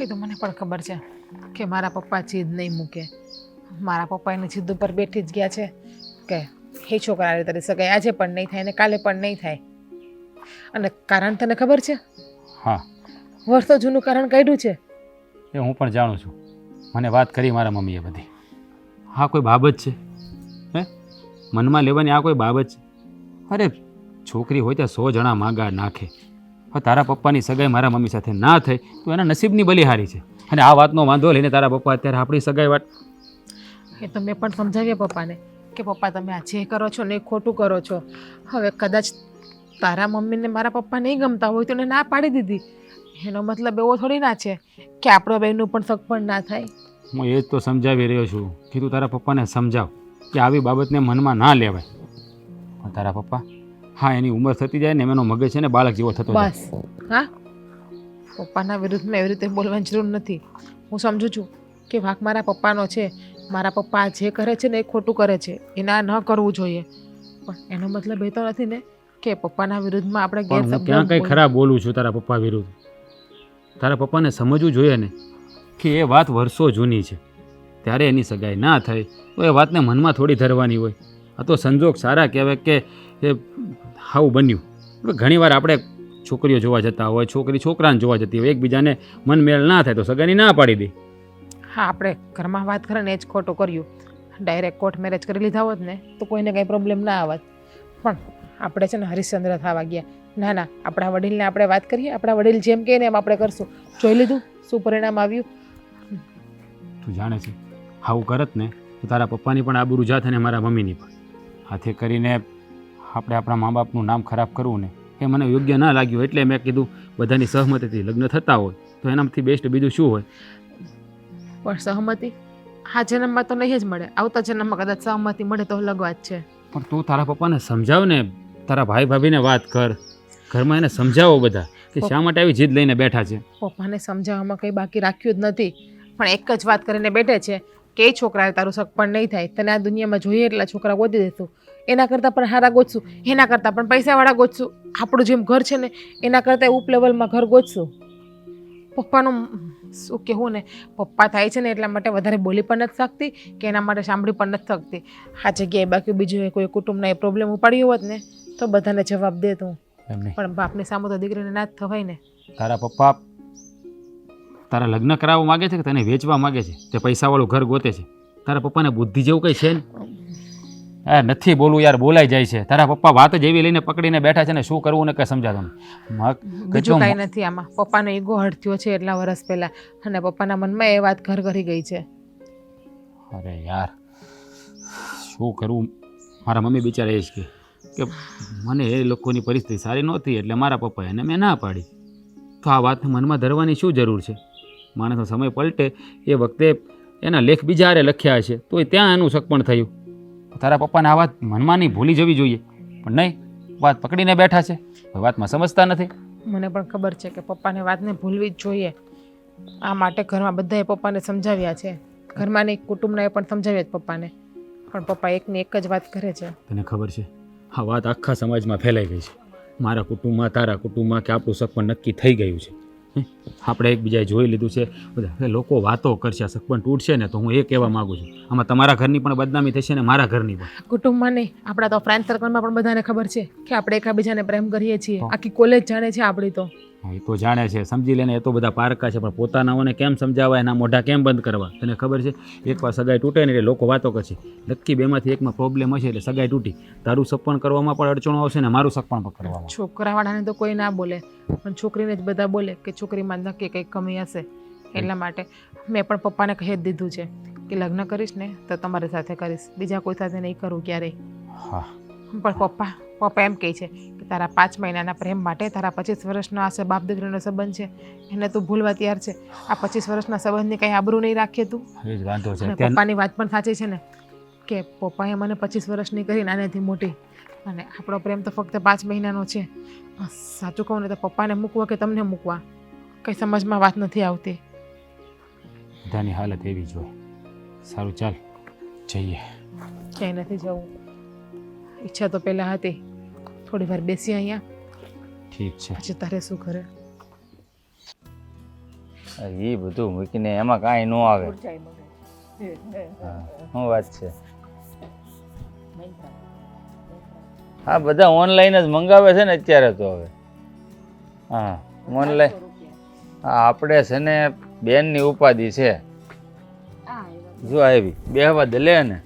એ તો મને પણ ખબર છે કે મારા પપ્પા જીદ નહીં મૂકે. મારા પપ્પા એની જીદ ઉપર બેઠી જ ગયા છે કે એ છોકરા તારી સગાઈ આજે પણ નહીં થાય ને કાલે પણ નહીં થાય. અને કારણ તને ખબર છે? હા વર્ષો જૂનું કારણ કાઢ્યું છે. એ હું પણ જાણું છું, મને વાત કરી મારા મમ્મીએ બધી. હા કોઈ બાબત છે હે મનમાં લેવાની? આ કોઈ બાબત છે? અરે છોકરી હોય ત્યાં 100 જણા માગા નાખે. હવે તારા પપ્પાની સગાઈ મારા મમ્મી સાથે ના થઈ તો એના નસીબની બલિહારી છે. અને આ વાતનો વાંધો લઈને તારા પપ્પા અત્યારે આપણી સગાઈ વાત. એ તો મેં પણ સમજાવ્યા પપ્પાને કે પપ્પા તમે આ જે કરો છો ને એ ખોટું કરો છો. હવે કદાચ તારા મમ્મીને મારા પપ્પા નહીં ગમતા હોય તો એને ના પાડી દીધી. એનો મતલબ એવો થોડી ના છે કે આપણો બહેનનું પણ શક પણ ના થાય. હું એ જ તો સમજાવી રહ્યો છું કે તું તારા પપ્પાને સમજાવ કે આવી બાબતને મનમાં ના લેવાય. તારા પપ્પા હા એની ઉંમર થતી જાય ને એનો મગજ છે ને બાળક જેવો થતો જાય. બસ હા, પપ્પાના વિરુદ્ધમાં એવી રીતે બોલવાની જરૂર નથી. હું સમજુ છું કે વાંક મારા પપ્પાનો છે. મારા પપ્પા જે કરે છે ને એ ખોટું કરે છે, એના ન કરવું જોઈએ. પણ એનો મતલબ એ તો નથી ને કે પપ્પાના વિરુદ્ધમાં આપણે પણ હું ક્યાં કંઈ ખરાબ બોલું છું તારા પપ્પા વિરુદ્ધ? તારા પપ્પાને સમજવું જોઈએ ને કે એ વાત વર્ષો જૂની છે. ત્યારે એની સગાઈ ના થઈ તો એ વાતને મનમાં થોડી ધરવાની હોય. આ તો સંજોગ સારા કહેવાય કે એ આવું બન્યું. હવે ઘણીવાર આપણે છોકરીઓ જોવા જતા હોય, છોકરી છોકરાને જોવા જતી હોય, એકબીજાને મન મેળ ના થાય તો સગાઈની ના પાડી દે. હા આપણે ઘરમાં વાત કરીને એ જ ખોટું કર્યું. ડાયરેક્ટ કોર્ટ મેરેજ કરી લીધા હોત ને તો કોઈને કંઈ પ્રોબ્લેમ ના આવત. પણ આપણે છે ને હરિશ્ચંદ્ર થવા ગયા. ના ના, આપણા વડીલને આપણે વાત કરીએ, આપણા વડીલ જેમ કહે ને એમ આપણે કરશું. જોઈ લીધું શું પરિણામ આવ્યું? તું જાણે છે આવું કરત ને તો તારા પપ્પાની પણ આબરૂ જાત અને મારા મમ્મીની પણ. હાથે કરીને આપણે આપણા મા બાપનું નામ ખરાબ કરવું ને એ મને યોગ્ય ના લાગ્યું. એટલે મેં કીધું બધાની સહમતિથી લગ્ન થતા હોય તો એનામાંથી બેસ્ટ બીજું શું હોય? પણ સહમતિ આ જન્મમાં તો નહીં જ મળે. આવતા જન્મમાં કદાચ સહમતિ મળે તો અલગ વાત છે. પણ તું તારા પપ્પાને સમજાવ ને, તારા ભાઈ ભાભીને વાત કર, ઘરમાં એને સમજાવો બધા. કે શા માટે આવી જીદ લઈને બેઠા છે? પપ્પાને સમજાવવામાં કંઈ બાકી રાખ્યું જ નથી, પણ એક જ વાત કરીને બેઠે છે કે એ છોકરાએ તારું સગપણ નહીં થાય, તને આ દુનિયામાં જોઈએ એટલા છોકરા ગોતી દેશું, એના કરતાં પણ સારા ગોતશું, એના કરતાં પણ પૈસાવાળા ગોતશું, આપણું જેમ ઘર છે ને એના કરતાં ઉપ લેવલમાં ઘર ગોતશું. પપ્પાનું શું કહેવું ને, પપ્પા થાય છે ને એટલા માટે વધારે બોલી પણ નથી શકતી કે એના માટે સાંભળી પણ નથી શકતી. આ જગ્યાએ બાકી બીજું કોઈ કુટુંબના એ પ્રોબ્લેમ ઉપાડ્યો હોત ને તો બધાને જવાબ દે તું, એમ નહીં, પણ બાપની સામે તો દીકરીને ના જ થવાય ને. તારા પપ્પા તારા લગ્ન કરાવવા માગે છે કે તને વેચવા માગે છે? તે પૈસાવાળું ઘર ગોતે છે. તારા પપ્પાને બુદ્ધિ જેવું કંઈ છે ને? હા, નથી બોલવું યાર, બોલાઈ જાય છે. તારા પપ્પા વાત જ એવી લઈને પકડીને બેઠા છે ને, શું કરવું ને કંઈ સમજાતું નહીં. બીજું કાંઈ નથી આમાં. પપ્પાનો ઈગો હર્ટ થયો છે એટલા વર્ષ પહેલા, અને પપ્પાના મનમાં એ વાત ઘર કરી ગઈ છે. અરે યાર, શું કરવું? મારા મમ્મી બિચારા એ જ કે મને એ લોકોની પરિસ્થિતિ સારી નહોતી એટલે મારા પપ્પાએ એને મેં ના પાડી. તો આ વાતને મનમાં ધરવાની શું જરૂર છે? માણસનો સમય પલટે એ વખતે એના લેખ બીજા હારે લખ્યા છે તોય ત્યાં એનું સગપણ થયું. તારા પપ્પાને આ વાત મનમાં નહીં ભૂલી જવી જોઈએ, પણ નહીં, વાત પકડીને બેઠા છે, વાતમાં સમજતા નથી. મને પણ ખબર છે કે પપ્પાને વાતને ભૂલવી જ જોઈએ. આ માટે ઘરમાં બધાએ પપ્પાને સમજાવ્યા છે, ઘરમાં નહીં કુટુંબના એ પણ સમજાવ્યા જ પપ્પાને, પણ પપ્પા એકની એક જ વાત કરે છે. તને ખબર છે આ વાત આખા સમાજમાં ફેલાઈ ગઈ છે. મારા કુટુંબમાં, તારા કુટુંબમાં કે આપણું સગપણ નક્કી થઈ ગયું છે. આપણે એકબીજાએ જોઈ લીધું છે બધા. લોકો વાતો કરશે, આ સગપણ તૂટશે ને તો હું એ કહેવા માગું છું, આમાં તમારા ઘરની પણ બદનામી થશે ને મારા ઘરની પણ. કુટુંબમાં નહીં, આપણા તો ફ્રેન્ડ સર્કલમાં પણ બધાને ખબર છે કે આપણે એકબીજાને પ્રેમ કરીએ છીએ. આખી કોલેજ જાણે છે આપણી તો. એ તો જાણે છે, સમજી લે ને, એ તો બધા પારકા છે, પણ પોતાનાઓને કેમ સમજાવવા, એના મોઢા કેમ બંધ કરવા? તને ખબર છે એકવાર સગાઈ તૂટે ને એટલે લોકો વાતો કરશે, નક્કી બેમાંથી એકમાં પ્રોબ્લેમ હશે એટલે સગાઈ તૂટી. તારું સગપણ કરવામાં પણ અડચણો આવશે ને મારું સગપણ પણ કરવામાં. છોકરાવાળાને તો કોઈ ના બોલે, પણ છોકરીને જ બધા બોલે કે છોકરીમાં નક્કી કંઈક કમી હશે. એટલા માટે મેં પણ પપ્પાને કહી જ દીધું છે કે લગ્ન કરીશ ને તો તમારી સાથે કરીશ, બીજા કોઈ સાથે નહીં કરું ક્યારેય. હા, પણ પપ્પા એમ કહે છે કે તારા 5 મહિનાના પ્રેમ માટે તારા 25 વર્ષનો આ બાપ દીકરીનો સંબંધ છે એને તું ભૂલવા તૈયાર છે? આ 25 વર્ષના સંબંધની કંઈ આબરૂ નહીં રાખીએ તું? એ જ વાંધો છે. અને પપ્પાની વાત પણ સાચી છે ને કે પપ્પાએ મને 25 વર્ષની કરી નાનેથી મોટી, અને આપણો પ્રેમ તો ફક્ત 5 મહિનાનો છે. સાચું કહું ને તો પપ્પાને મૂકવા કે તમને મૂકવા કંઈ સમજમાં વાત નથી આવતી. બધાની હાલત એવી જ હોય. સારું, ચાલ જઈએ. ક્યાંય નથી જવું. ઈચ્છા તો પહેલાં હતી, થોડી વાર બેસી અહીંયા. ઠીક છે. પછી તારે શું કરે? એ બધું મૂકીને એમાં કાંઈ ન આવે. શું વાત છે? હા, બધા ઓનલાઈન જ મંગાવે છે ને અત્યારે તો. હવે હા, ઓનલાઈન. હા, આપણે છે ને બેનની ઉપાધિ છે. જો આવી બેહવા દે લે ને,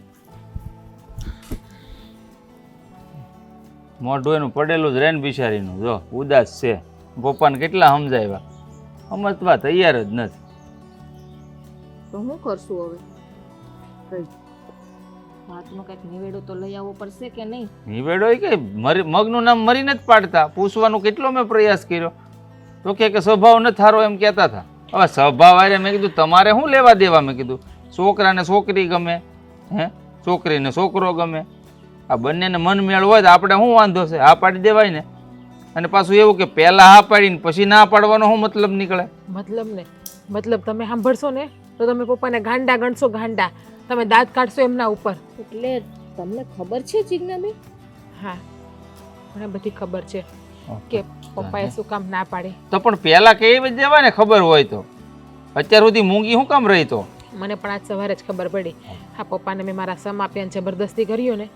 મોઢું એનું પડેલું જ રેન બિચારીનું, જો ઉદાસ છે. પપ્પાને કેટલા સમજાવ્યા, સમજવા તૈયાર જ નથી. તો શું કરશું હવે? કઈ વાતનો કંઈક નિવેડો તો લઈ આવવો પડશે કે નહીં? નિવેડો કે મગનું નામ મરી નથી પાડતા. પૂછવાનો કેટલો મેં પ્રયાસ કર્યો તો કે સ્વભાવ નથી થારો એમ કહેતા હતા. હવે સ્વભાવ આરે મેં કીધું તમારે શું લેવા દેવા? મેં કીધું છોકરાને છોકરી ગમે, છોકરીને છોકરો ગમે, આ બંનેને મન મેળ હોય તો આપણે શું વાંધો છે? હા પાડી દેવાય ને. અને પાછું એવું કે પહેલા હા પાડીને પછી ના પાડવાનો શું મતલબ નીકળે? મતલબ તમે સાંભળશો ને તો તમે પપ્પાને ગાંડા ગણશો, ગાંડા. તમે દાંત કાઢશો એમના ઉપર. એટલે તમને ખબર છે જીજ્ઞાબેન? હા, મને બધી ખબર છે કે પપ્પાએ શું કામ ના પાડી. તો પણ પહેલા કેવી દેવાય ને ખબર હોય તો. અત્યાર સુધી મૂંગી શું કામ રહી? તો મને પણ આજ સવારે જ ખબર પડી. હા, પપ્પાને મેં મારા સમ આપ્યાને જબરદસ્તી કર્યો ને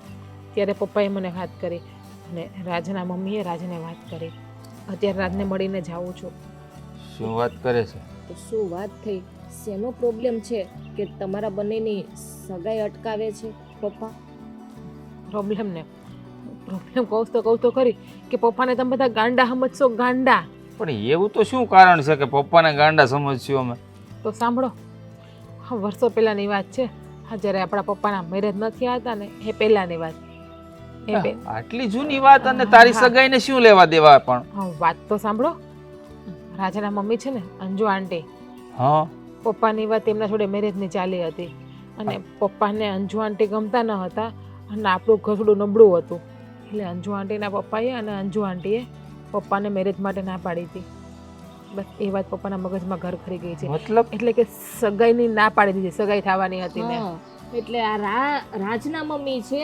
ત્યારે પપ્પાએ મને વાત કરી અને રાજના મમ્મીએ રાજને વાત કરી. અત્યારે રાજને મળીને જાઉં છું. શું વાત કરે છે? તો શું વાત થઈ? શેનો પ્રોબ્લેમ છે કે તમારા બંનેની સગાઈ અટકાવે છે પપ્પા? પ્રોબ્લેમ કહું તો ખરી કે પપ્પાને તમે બધા ગાંડા સમજશો, ગાંડા. પણ એવું તો શું કારણ છે કે પપ્પાને ગાંડા સમજશું અમે? તો સાંભળો, વર્ષો પહેલાંની વાત છે. જ્યારે આપણા પપ્પાના મેરેજ નથી આવતા ને એ પહેલાંની વાત. આટલી જૂની વાત અને તારી સગાઈને શું લેવા દેવા? પણ વાત તો સાંભળો. રાજાના મમ્મી છે ને અંજુ આંટી, હા, પપ્પાની વાત એમના જોડે મેરેજની ચાલી હતી અને પપ્પાને અંજુ આંટી ગમતા ન હતા અને આપણું ઘર થોડું નબળું હતું એટલે અંજુ આંટીના પપ્પાએ અને અંજુ આંટીએ પપ્પાને મેરેજ માટે ના પાડી હતી. બસ એ વાત પપ્પાના મગજમાં ઘર કરી ગઈ છે. મતલબ એટલે કે સગાઈની ના પાડી દીધી, સગાઈ થવાની હતી ને. હા, એટલે આ રાજના મમ્મી છે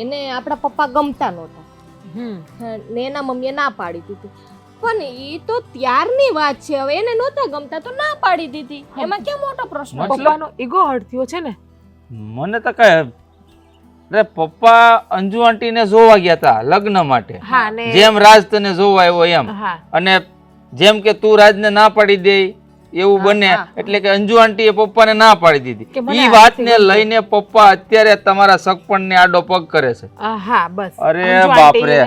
એને આપણા પપ્પા ગમતા નહોતા હમ ને એના મમ્મીએ ના પાડી દીધી. પણ એ તો ત્યારની વાત છે, હવે એને નહોતા ગમતા તો ના પાડી દીધી, એમાં કેમ મોટો પ્રશ્ન? મતલબ? પપ્પાનો ઈગો હર્ટ થયો છે ને. મને તો કઈ અરે પપ્પા અંજુ આંટીને જોવા ગયા હતા લગ્ન માટે, હા ને જેમ રાજ તને જોવા આવ્યો એમ, હા અને જેમ કે તું રાજને ના પાડી દે એવું બને, હા. એટલે કે અંજુ આંટીએ પપ્પાને ના પાડી કે દીધી. મને ઈ આ વાતને નથી લઈને પપ્પા અત્યારે તમારા સગપણને આડો પગ કરે છે. હા બસ અરે અંજુ બાપ આંટીને રે.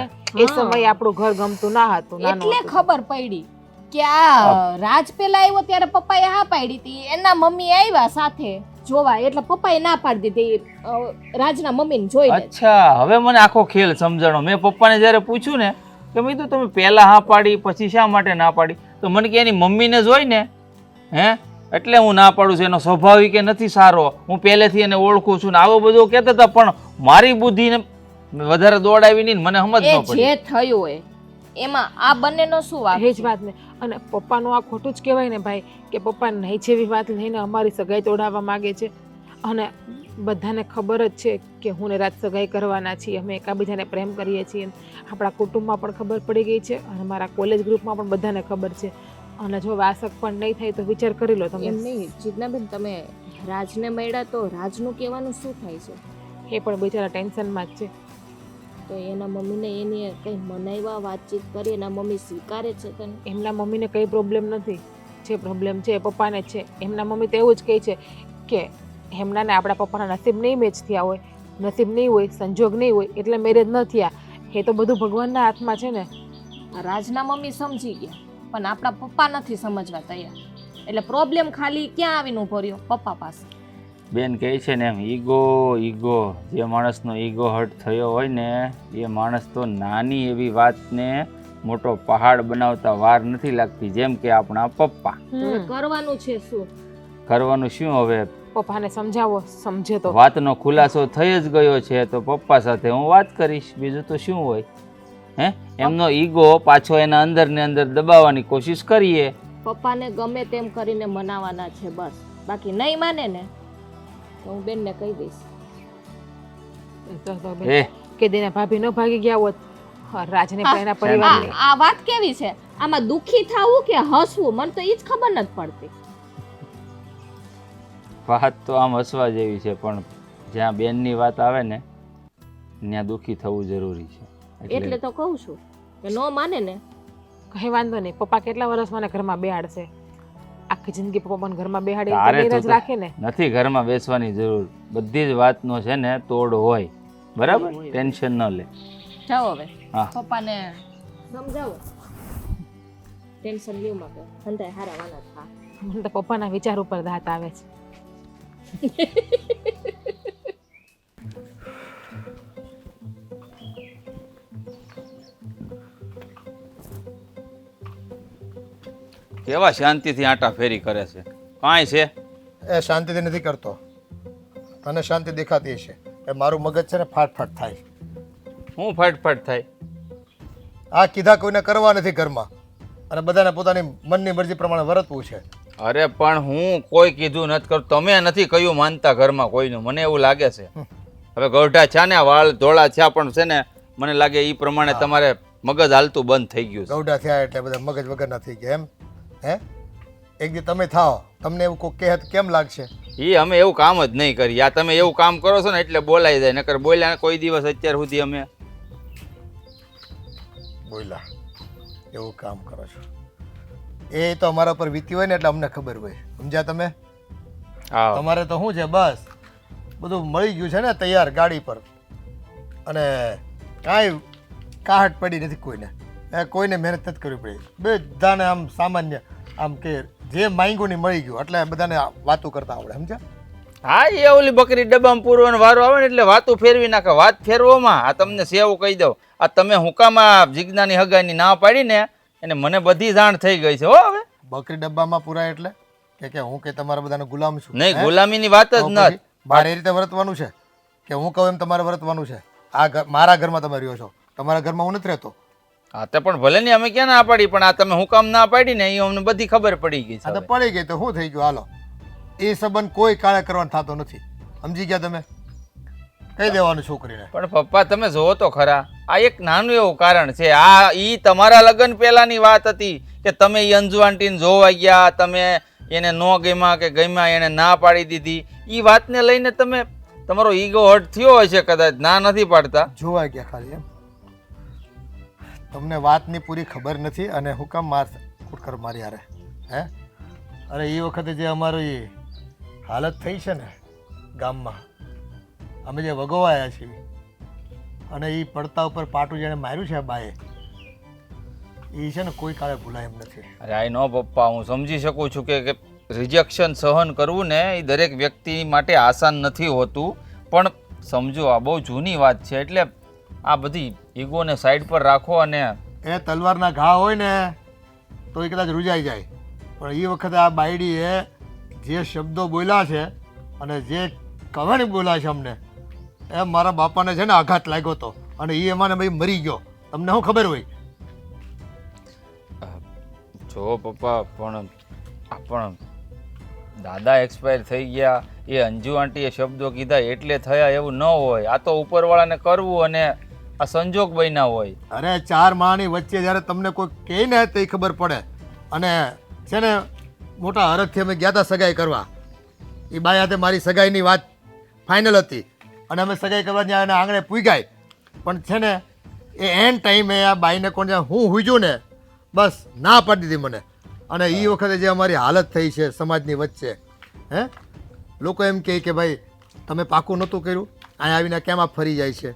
એ હા. સમયે આપણું ઘર ગમતું ના હતું, નાનું એટલે હતું. ખબર પડી કે આ રાજ પેલા આવ્યો ત્યારે પપ્પાએ હા પાડી હતી, એના મમ્મી આવ્યા સાથે જોવા એટલે પપ્પાએ ના પાડી દીધી રાજના મમ્મીને જોઈને. અચ્છા, હવે મને આખો ખેલ સમજાણો. મેં પપ્પાને જ્યારે પૂછ્યું ને કે મેં કીધું તમે પહેલા હા પાડી પછી શા માટે ના પાડી, તો મને કે એની મમ્મીને જોઈને હે એટલે હું ના પાડું છું, એનો સ્વાભાવિક એ નથી સારો, હું પહેલેથી એને ઓળખું છું ને આવો બધો કહેતા હતા. પણ મારી બુદ્ધિને વધારે દોડાવી નહીં, મને સમજ એ ન પડી. જે થયું હોય એમાં આ બંનેનો શું વાંક એ જ છે? વાત ને. અને પપ્પાનું આ ખોટું જ કહેવાય ને ભાઈ, કે પપ્પા નહીં જેવી વાત લઈને અમારી સગાઈ તોડાવવા માંગે છે. અને બધાને ખબર જ છે કે હું ને રાજ સગાઈ કરવાના છીએ, અમે એકાબીજાને પ્રેમ કરીએ છીએ. આપણા કુટુંબમાં પણ ખબર પડી ગઈ છે અને મારા કોલેજ ગ્રુપમાં પણ બધાને ખબર છે. અને જો વાસક પણ નહીં થાય તો વિચાર કરી લો તમે. એમ નહીં જીજ્ઞાબેન, તમે રાજને મળ્યા તો રાજનું કહેવાનું શું થાય છે? એ પણ બિચારા ટેન્શનમાં જ છે. તો એના મમ્મીને એની કંઈ મનાવ્યા, વાતચીત કરી, એના મમ્મી સ્વીકારે છે તને? એમના મમ્મીને કંઈ પ્રોબ્લેમ નથી. જે પ્રોબ્લેમ છે એ પપ્પાને જ છે. એમના મમ્મી તો એવું જ કહે છે કે એમનાને આપણા પપ્પાના નસીબ નહીં મેચ થયા હોય, નસીબ નહીં હોય, સંજોગ નહીં હોય એટલે મેરેજ ન થયા. એ તો બધું ભગવાનના હાથમાં છે ને. આ રાજના મમ્મી સમજી ગયા પણ આપણા પપ્પા નથી સમજવા તૈયાર, એટલે પ્રોબ્લેમ ખાલી ક્યાં આવીને ઉભો રહ્યો? પપ્પા પાસે. બેન કહે છે ને એમ, ઈગો જે માણસનો ઈગો હર્ટ થયો હોય ને એ માણસ તો નાની એવી વાતને મોટો પહાડ બનાવતા વાર નથી લાગતી, જેમ કે આપણા પપ્પા. તો કરવાનું છે શું? કરવાનું શું હવે? પપ્પાને સમજાવો, સમજે તો. વાતનો ખુલાસો થઈ જ ગયો છે તો પપ્પા સાથે હું વાત કરીશ, બીજું તો શું હોય? હે, એમનો ઈગો પાછો એના અંદર ને અંદર દબાવવાની કોશિશ કરીએ. પપ્પાને ગમે તેમ કરીને મનાવાના છે બસ, બાકી નહીં માને ને તો હું બેનને કહી દઈશ. તો બેન, એ કે દીના ભાભી ન ભાગી ગયા હોત રાજને પણ એના પરિવારની. આ વાત કેવી છે? આમાં દુખી થવું કે હસવું મને તો એ જ ખબર નથી પડતી. વાત તો આમ હસવા જેવી છે, પણ જ્યાં બેનની વાત આવે ને ત્યાં દુઃખી થવું જરૂરી છે. એટલે તો કહું છું કે નો માને ને કઈ વાંધો નહીં. પપ્પા કેટલા વર્ષ મને ઘરમાં બેહાડશે? આખી જિંદગી પપ્પા મને ઘરમાં બેહાડી તારે તો તો જ રાખે ને. નથી ઘરમાં બેસવાની જરૂર, બધી જ વાતનો છે ને તોડ હોય, બરાબર? ટેન્શન ન લે. જાઓ હવે હા. પપ્પાને સમજાવો, ટેન્શન લેવું માટે હંધાય હારા વાના થા. મને તો પપ્પાના વિચાર ઉપર દાંત આવે છે. કેવા શાંતિથી આટા ફેરી કરે છે? કાંઈ છે? એ શાંતિથી નથી કરતો, તને શાંતિ દેખાતી હશે. એ મારું મગજ છે ને ફાટફાટ થાય. હું ફટફટ થાય? આ કીધા કોઈને કરવા નથી ઘરમાં, અને બધાને પોતાની મનની મરજી પ્રમાણે વર્તવું છે. અરે પણ હું કોઈ કીધું નથી કરતો, તમે નથી કયું માનતા ઘરમાં કોઈનું, મને એવું લાગે છે. હવે ગૌઢા છે ને, વાળ ધોળા છે, પણ છે ને મને લાગે એ પ્રમાણે તમારે મગજ હાલતું બંધ થઈ ગયું છે. ગૌડા થયા એટલે બધા મગજ વગરના થઈ ગયા એમ? હે, એક દી તમે થાઓ, તમને એવું કોઈ કહેત કેમ લાગશે? એ અમે એવું કામ જ નહીં કરીએ. આ તમે એવું કામ કરો છો ને એટલે બોલાઈ જાય, નકર બોલ્યા કોઈ દિવસ અત્યાર સુધી અમે બોલા એવું કામ કરો છો? એ તો અમારા પર વીતી હોય ને એટલે અમને ખબર હોય, સમજ્યા તમે? હા. તમારે તો શું છે, બસ બધું મળી ગયું છે ને તૈયાર ગાડી પર, અને કાંઈ કાહટ પડી નથી કોઈને. કોઈને મહેનત નથી કરવી પડી, બધાને આમ સામાન્ય આમ કે જે માંગ્યું ને મળી ગયું, એટલે બધાને વાતો કરતા આવડે, સમજ્યા? હા, એ ઓલી બકરી ડબ્બામાં પૂરવાનો વારો આવે ને એટલે વાતું ફેરવી નાખે. વાત ફેરવોમાં આ તમને સેવું કહી દઉં, આ તમે હુકામાં જીજ્ઞાની હગાઈની ના પાડી ને એને મને બધી જાણ થઈ ગઈ છે. હો, હવે બકરી ડબ્બામાં પૂરાય એટલે કે હું કે તમારા બધાનો ગુલામ છું? નહીં, ગુલામીની વાત જ નથી. મારે એ રીતે વર્તવાનું છે કે હું કહું એમ તમારે વર્તવાનું છે? આ મારા ઘરમાં તમે રહ્યો છો, તમારા ઘરમાં હું નથી રહેતો. હા તો પણ ભલે ને અમે ક્યાં ના પાડી, પણ આ તમે હું કામ ના પાડી ને એ અમને બધી ખબર પડી ગઈ આ છે તો હવે. પડી ગઈ તો શું થઈ ગયું? હાલો, એ સંબંધ કોઈ કાળે કરવાનો થતો નથી. સમજી ગયા તમે? કહી દેવાનું છોકરીને. પણ પપ્પા તમે જોવો તો ખરા, આ એક નાનું એવું કારણ છે. આ ઈ તમારા લગ્ન પહેલાની વાત હતી કે તમે ઈ અંજુ આંટીને જોવા ગયા, તમે એને નો ગમ્યા કે ગમ્યા, એને ના પાડી દીધી. ઈ વાતને લઈને તમે તમારો ઈગો હર્ટ થયો હોય છે કદાચ, ના નથી પાડતા. જોવા ગયા ખાલી એમ. તમને વાતની પૂરી ખબર નથી અને હું કામ કુટકર મારી હારે હે? અરે એ વખતે જે અમારી હાલત થઈ છે ને ગામમાં, અમે જે વગોવાયા છીએ અને એ પડતા ઉપર પાટું જેણે માર્યું છે આ બાએ, એ છે ને કોઈ કાળે ભૂલાય એમ નથી. અરે આઈ નો પપ્પા, હું સમજી શકું છું કે રિજેક્શન સહન કરવું ને એ દરેક વ્યક્તિ માટે આસાન નથી હોતું, પણ સમજો આ બહુ જૂની વાત છે, એટલે આ બધી ઈગોને સાઈડ પર રાખો. અને એ તલવારના ઘા હોય ને તો એ કદાચ રૂજાઈ જાય, પણ એ વખતે આ બાયડીએ જે શબ્દો બોલ્યા છે અને જે કહાણી બોલ્યા છે અમને, એ મારા બાપાને છે ને આઘાત લાગ્યો હતો અને એ એમાંને ભાઈ મરી ગયો. તમને શું ખબર હોય? જો પપ્પા, પણ દાદા એક્સપાયર થઈ ગયા, એ અંજુ આંટીએ શબ્દો કીધા એટલે થયા એવું ન હોય. આ તો ઉપરવાળાને કરવું અને આ સંજોગ બન્યા હોય. અરે 4 માળની વચ્ચે જ્યારે તમને કોઈ કહે ને તો એ ખબર પડે. અને છે ને મોટા હરખથી અમે ગયા હતા સગાઈ કરવા. એ બાઈ હાથે મારી સગાઈની વાત ફાઇનલ હતી અને અમે સગાઈ કરવા ત્યાં એના આંગણે પૂગ્યા. પણ છે ને એ એન્ડ ટાઈમે આ બાઈને કોણ હું હુજ્યું ને બસ ના પાડી દીધી મને. અને એ વખતે જે અમારી હાલત થઈ છે સમાજની વચ્ચે, હે, લોકો એમ કહે કે ભાઈ તમે પાકું નહોતું કર્યું, અહીંયા આવીને કેમ આ ફરી જાય છે.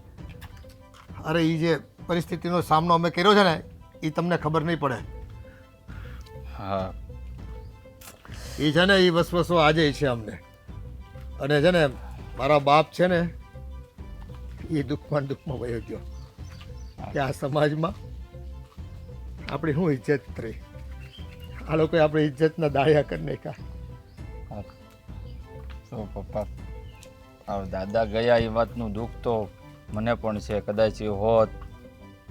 અરે એ જે પરિસ્થિતિનો સામનો અમે કર્યો છે ને એ તમને ખબર નહીં પડે. હા, એ છે ને એ વસવસો આજે છે અમને. અને છે ને મારા બાપ છે ને એ દુઃખમાં વયો ગયો કે આ સમાજમાં આપણી શું ઇજ્જત રહી. આ લોકોએ આપણી ઇજ્જતના દાળિયા કરી નાખ્યા. તો પપ્પા, આ દાદા ગયા એ વાતનું દુઃખ તો મને પણ છે. કદાચ એ હોત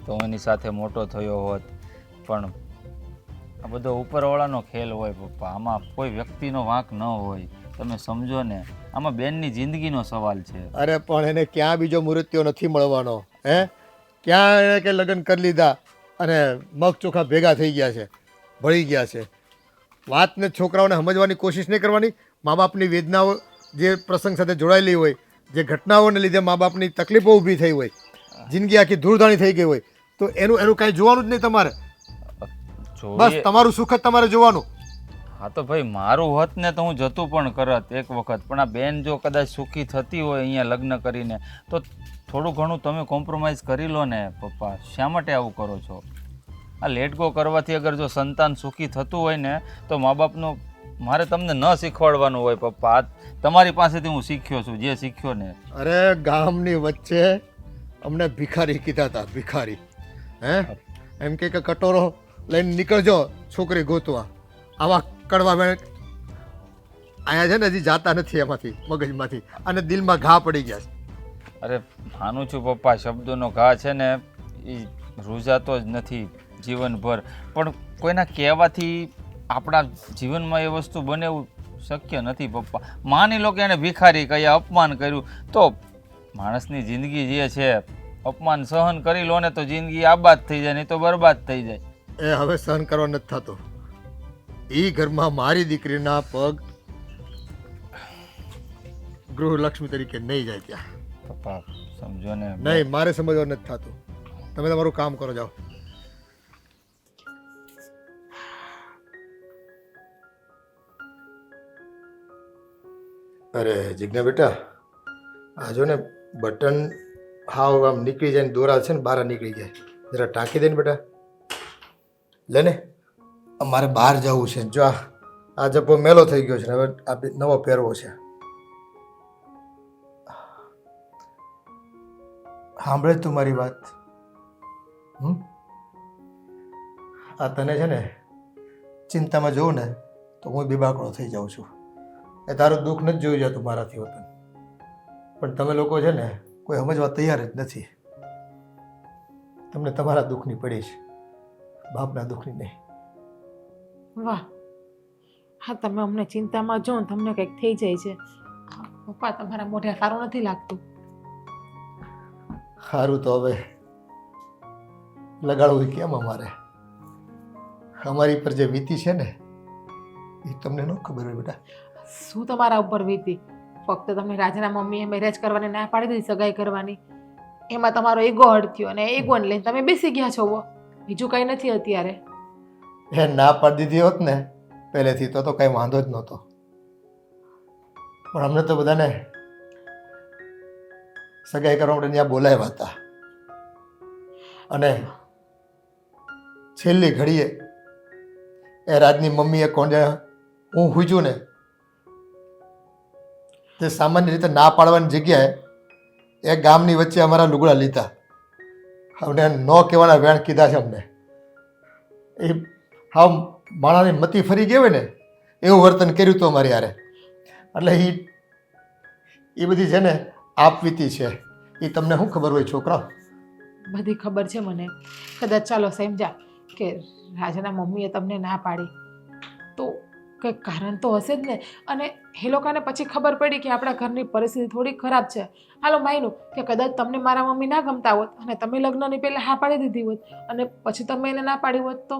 તો એની સાથે મોટો થયો હોત, પણ આ બધો ઉપરવાળાનો ખેલ હોય પપ્પા. આમાં કોઈ વ્યક્તિનો વાંક ન હોય, તમે સમજો ને. આમાં બેનની જિંદગીનો સવાલ છે. અરે પણ એને ક્યાં બીજો મૃત્યુ નથી મળવાનો? હે, ક્યાં એને કે લગ્ન કરી લીધા અને મગ ચોખા ભેગા થઈ ગયા છે, ભળી ગયા છે. વાતને છોકરાઓને સમજવાની કોશિશ નહીં કરવાની. મા બાપની વેદનાઓ જે પ્રસંગ સાથે જોડાયેલી હોય, જે ઘટનાઓને લીધે મા બાપની તકલીફો ઊભી થઈ હોય, જિંદગી આખી ધૂળધાણી થઈ ગઈ હોય, તો એનું કાંઈ જોવાનું જ નહીં તમારે. બસ તમારું સુખ જ તમારે જોવાનું. હા તો ભાઈ, મારું હોત ને તો હું જતું પણ કરત એક વખત, પણ આ બેન જો કદાચ સુખી થતી હોય અહીંયા લગ્ન કરીને, તો થોડું ઘણું તમે કોમ્પ્રોમાઇઝ કરી લો ને પપ્પા. શા માટે આવું કરો છો? આ લેટ ગો કરવાથી અગર જો સંતાન સુખી થતું હોય ને તો મા બાપનું મારે તમને ન શીખવાડવાનું હોય પપ્પા. આ તમારી પાસેથી હું શીખ્યો છું જે શીખ્યો ને. અરે ગામની વચ્ચે અમને ભિખારી કીધા હતા, ભિખારી. હે, એમ કે કટોરો લઈને નીકળજો છોકરી ગોતવા. આવા કડવા મેં અહીંયા છે ને હજી જાતા નથી એમાંથી, મગજમાંથી, અને દિલમાં ઘા પડી ગયા છે. અરે માનું છું પપ્પા, શબ્દોનો ઘા છે ને એ રૂજાતો જ નથી જીવનભર, પણ કોઈના કહેવાથી આપણા જીવનમાં એ વસ્તુ બને એવું શક્ય નથી પપ્પા. માની લો કે એને ભિખારી કહ્યા, અપમાન કર્યું, તો માણસની જિંદગી જે છે અપમાન સહન કરી લો ને તો જિંદગી આબાદ થઈ જાય, નહીં તો બરબાદ થઈ જાય. એ હવે સહન કરવા નથી થતો. એ ઘરમાં મારી દીકરીના પગ ગૃહલક્ષ્મી તરીકે નહીં જાય ત્યાં. પપ્પા સમજો ને. નહીં, મારે સમજવા નથી થતું. તમે તમારું કામ કરો, જાઓ. અરે જિજ્ઞા બેટા, આ જો ને બટન હાવ આમ નીકળી જાય ને દોરા છે ને બહાર નીકળી જાય, જરા ટાંકી દે ને બેટા. લે ને, મારે બહાર જવું છે. જો આ જપ્પો મેલો થઈ ગયો છે ને હવે આ નવો પહેરવો છે. સાંભળે તું મારી વાત? આ તને છે ને ચિંતામાં જોઉં ને તો હું બીબાકડો થઈ જાઉં છું. એ તારું દુઃખ નથી જોઈ જતું મારાથી હોતું, પણ તમે લોકો છે ને કોઈ સમજવા તૈયાર જ નથી. તમને તમારા દુઃખની પડી છે. બાપના દુઃખની નહીં. વાહ, હા તમે અમને ચિંતામાં જો ને તમને કંઈક થઈ જાય છે. પપ્પા તમારા મોઢે સારું નથી લાગતું. સારું તો હવે લગાડવું કેમ અમારે? અમારી પર જે વીતી છે ને એ તમને ન ખબર હોય બેટા. શું તમારા ઉપર વીતી? ફક્ત તમને રાજાના મમ્મીએ મેરેજ કરવાની ના પાડી દીધી, સગાઈ કરવાની. એમાં તમારો ઈગો હર્ટ થયો અને ઈગોને લઈને તમે બેસી ગયા છો. બીજું કંઈ નથી અત્યારે. એ ના પાડી દીધી હોત ને પહેલેથી તો કંઈ વાંધો જ નહોતો. પણ અમને તો બધાને સગાઈ કરવા માટે ત્યાં બોલાવ્યા હતા અને છેલ્લી ઘડીએ એ રાજની મમ્મીએ કોણ જાણે હું હુજું ને તે સામાન્ય રીતે ના પાડવાની જગ્યાએ એ ગામની વચ્ચે અમારા લુગડા લીધા. અમને ન કહેવાના વેણ કીધા છે અમને. એ હાવ માણાની મતી ફરી ગઈ હોય ને એવું વર્તન કર્યું હતું અમારી યારે. એટલે એ બધી છે ને આપવીતી છે. એ તમને શું ખબર હોય છોકરા? બધી ખબર છે મને. કદાચ ચાલો સમજા કે રાજાના મમ્મીએ તમને ના પાડી તો કંઈક કારણ તો હશે જ ને. અને એ લોકોને પછી ખબર પડી કે આપણા ઘરની પરિસ્થિતિ થોડી ખરાબ છે. હાલો માયનું કે કદાચ તમને મારા મમ્મી ના ગમતા હોત અને તમે લગ્નની પહેલાં હા પાડી દીધી હોત અને પછી તમે એને ના પાડી હોત તો?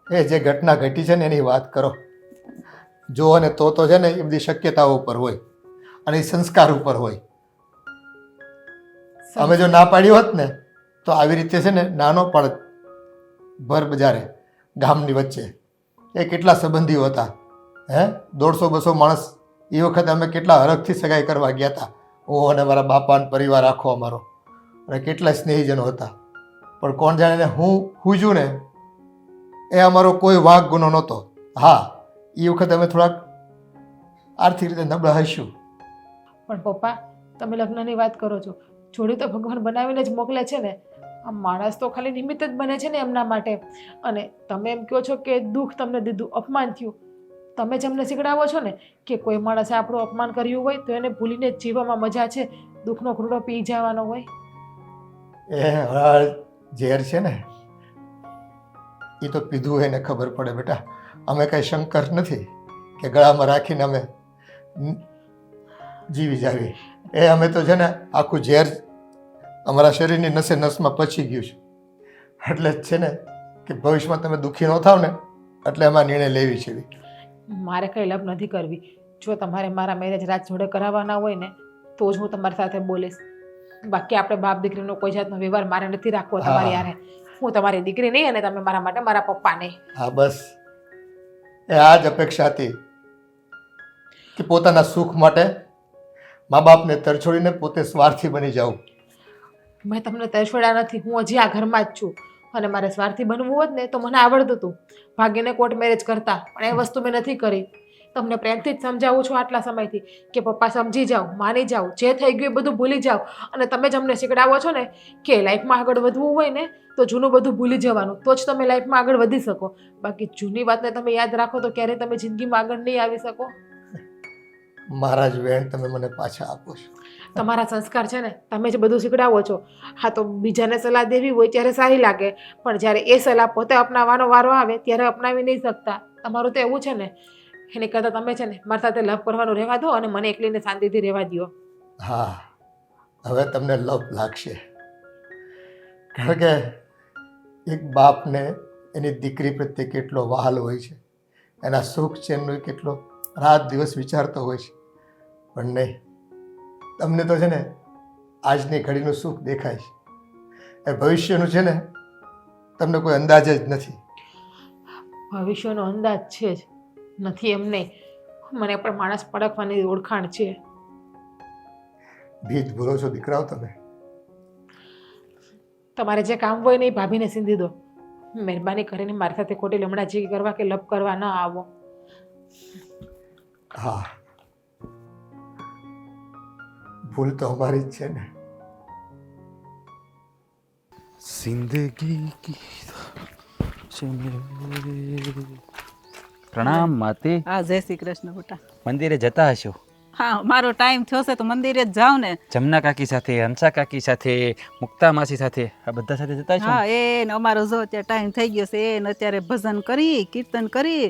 એ જે ઘટના ઘટી છે ને એની વાત કરો. જો અને તો છે ને એ બધી શક્યતાઓ ઉપર હોય અને એ સંસ્કાર ઉપર હોય. અમે જો ના પાડી હોત ને તો આવી રીતે છે ને નાનો પડત ભર બજારે ગામની વચ્ચે એ કેટલા સંબંધીઓ હતા. 150-200 માણસ એ વખતે અમે કેટલા હરખથી સગાઈ કરવા ગયા હતા. હું અને મારા બાપાનો પરિવાર આખો અમારો અને કેટલા સ્નેહીજનો હતા. પણ કોણ જાણે હું હુજું ને એ અમારો કોઈ વાંક ગુનો નહોતો. હા, એ વખતે અમે થોડાક આર્થિક રીતે નબળા હશું. પણ પપ્પા તમે લગ્નની વાત કરો છો, જોડી તો ભગવાન બનાવીને જ મોકલે છે ને. આ માણસ તો ખાલી નિમિત્ત જ બને છે ને એમના માટે. અને તમે એમ કહો છો કે દુઃખ તમને દીધું, અપમાન થયું. તમે જ અમને શીખડાવો છો ને કે કોઈ માણસે આપણું અપમાન કર્યું હોય તો એને ભૂલીને જ જીવવામાં મજા છે, દુઃખનો ઘૂંટડો પી જવાનો હોય. એ હળાળ ઝેર છે ને એ તો પીધું હોય ને ખબર પડે બેટા. અમે કંઈ શંકર નથી કે ગળામાં રાખીને અમે જીવી જાવી. એ અમે તો છે ને આખું ઝેર અમારા શરીરની નસે નસમાં પચી ગયું છે. એટલે જ છે ને કે ભવિષ્યમાં તમે દુઃખી ન થાવ ને એટલે અમારે નિર્ણય લેવી છે. મારે કંઈ લપ નથી કરવી. જો તમારે મારા મેરેજ રાજ જોડે કરાવવાના હોય ને તો જ હું તમારી સાથે બોલીશ. બાકી આપણે બાપ દીકરીનો કોઈ જાતનો વ્યવહાર મારે નથી રાખવો તમારી યારે. હું તમારી દીકરી નહીં અને તમે મારા માટે મારા પપ્પા નહીં. હા બસ એ આ જ અપેક્ષા હતી કે પોતાના સુખ માટે મા બાપને તરછોડીને પોતે સ્વાર્થી બની જાઉં. મેં તમને તરછોડ્યા નથી. હું હજી આ ઘરમાં જ છું અને મારે સ્વાર્થી બનવું હોત ને તો મને આવડતું હતું ભાગીને કોર્ટ મેરેજ કરતા. પણ એ વસ્તુ મેં નથી કરી. તમને પ્રેમથી જ સમજાવું છું આટલા સમયથી કે પપ્પા સમજી જાઓ, માની જાઓ, જે થઈ ગયું એ બધું ભૂલી જાઓ. અને તમે જ અમને શીખડાવો છો ને કે લાઈફમાં આગળ વધવું હોય ને તો જૂનું બધું ભૂલી જવાનું, તો જ તમે લાઈફમાં આગળ વધી શકો. બાકી જૂની વાતને તમે યાદ રાખો તો ક્યારેય તમે જિંદગીમાં આગળ નહીં આવી શકો. મારા જ વેણ તમે મને પાછા આપો છો. તમારા સંસ્કાર છે ને તમે જ બધું શીખડાવો છો. હા તો બીજાને સલાહ દેવી હોય ત્યારે સારી લાગે, પણ જ્યારે એ સલાહ પોતે અપનાવવાનો વારો આવે ત્યારે અપનાવી નહીં શકતા. તમારું તો એવું છે ને. એની કરતાં તમે છે ને મારી સાથે લવ કરવાનું રહેવા દો અને મને એકલીને શાંતિથી રહેવા દો. હા, હવે તમને લવ લાગશે. કારણ કે એક બાપને એની દીકરી પ્રત્યે કેટલો વહાલ હોય છે, એના સુખ ચેનનો કેટલો રાત દિવસ વિચારતો હોય છે. પણ નહીં, તમને તો છે ને આજની ઘડીનું સુખ દેખાય છે, એ ભવિષ્યનું છે ને તમને કોઈ અંદાજ જ નથી. ભવિષ્યનો અંદાજ છે જ નથી એમ નહીં, મને પણ માણસ પડકવાની ઓળખાણ છે. બીજ બોલો છો દીકરાઓ તમે. તમારે જે કામ હોય ને એ ભાભીને સીંધી દો. મહેરબાની કરીને મારી સાથે ખોટી લમણાજી કરવા કે લપ કરવા ન આવો. હા, ભૂલ તો અમારી જ છે ને. જિંદગી કી પ્રણામ માતે. હા, જય શ્રી કૃષ્ણ બેટા. મંદિરે જતા હશો? હા મારો ટાઈમ થયો છે તો મંદિરે જ જાઉં ને. જમના કાકી સાથે, હંસા કાકી સાથે, મુક્તા માસી સાથે, આ બધા સાથે જતા છો ને? હા એ ને અમારો જો અત્યારે ટાઈમ થઈ ગયો છે એને અત્યારે ભજન કરી કીર્તન કરી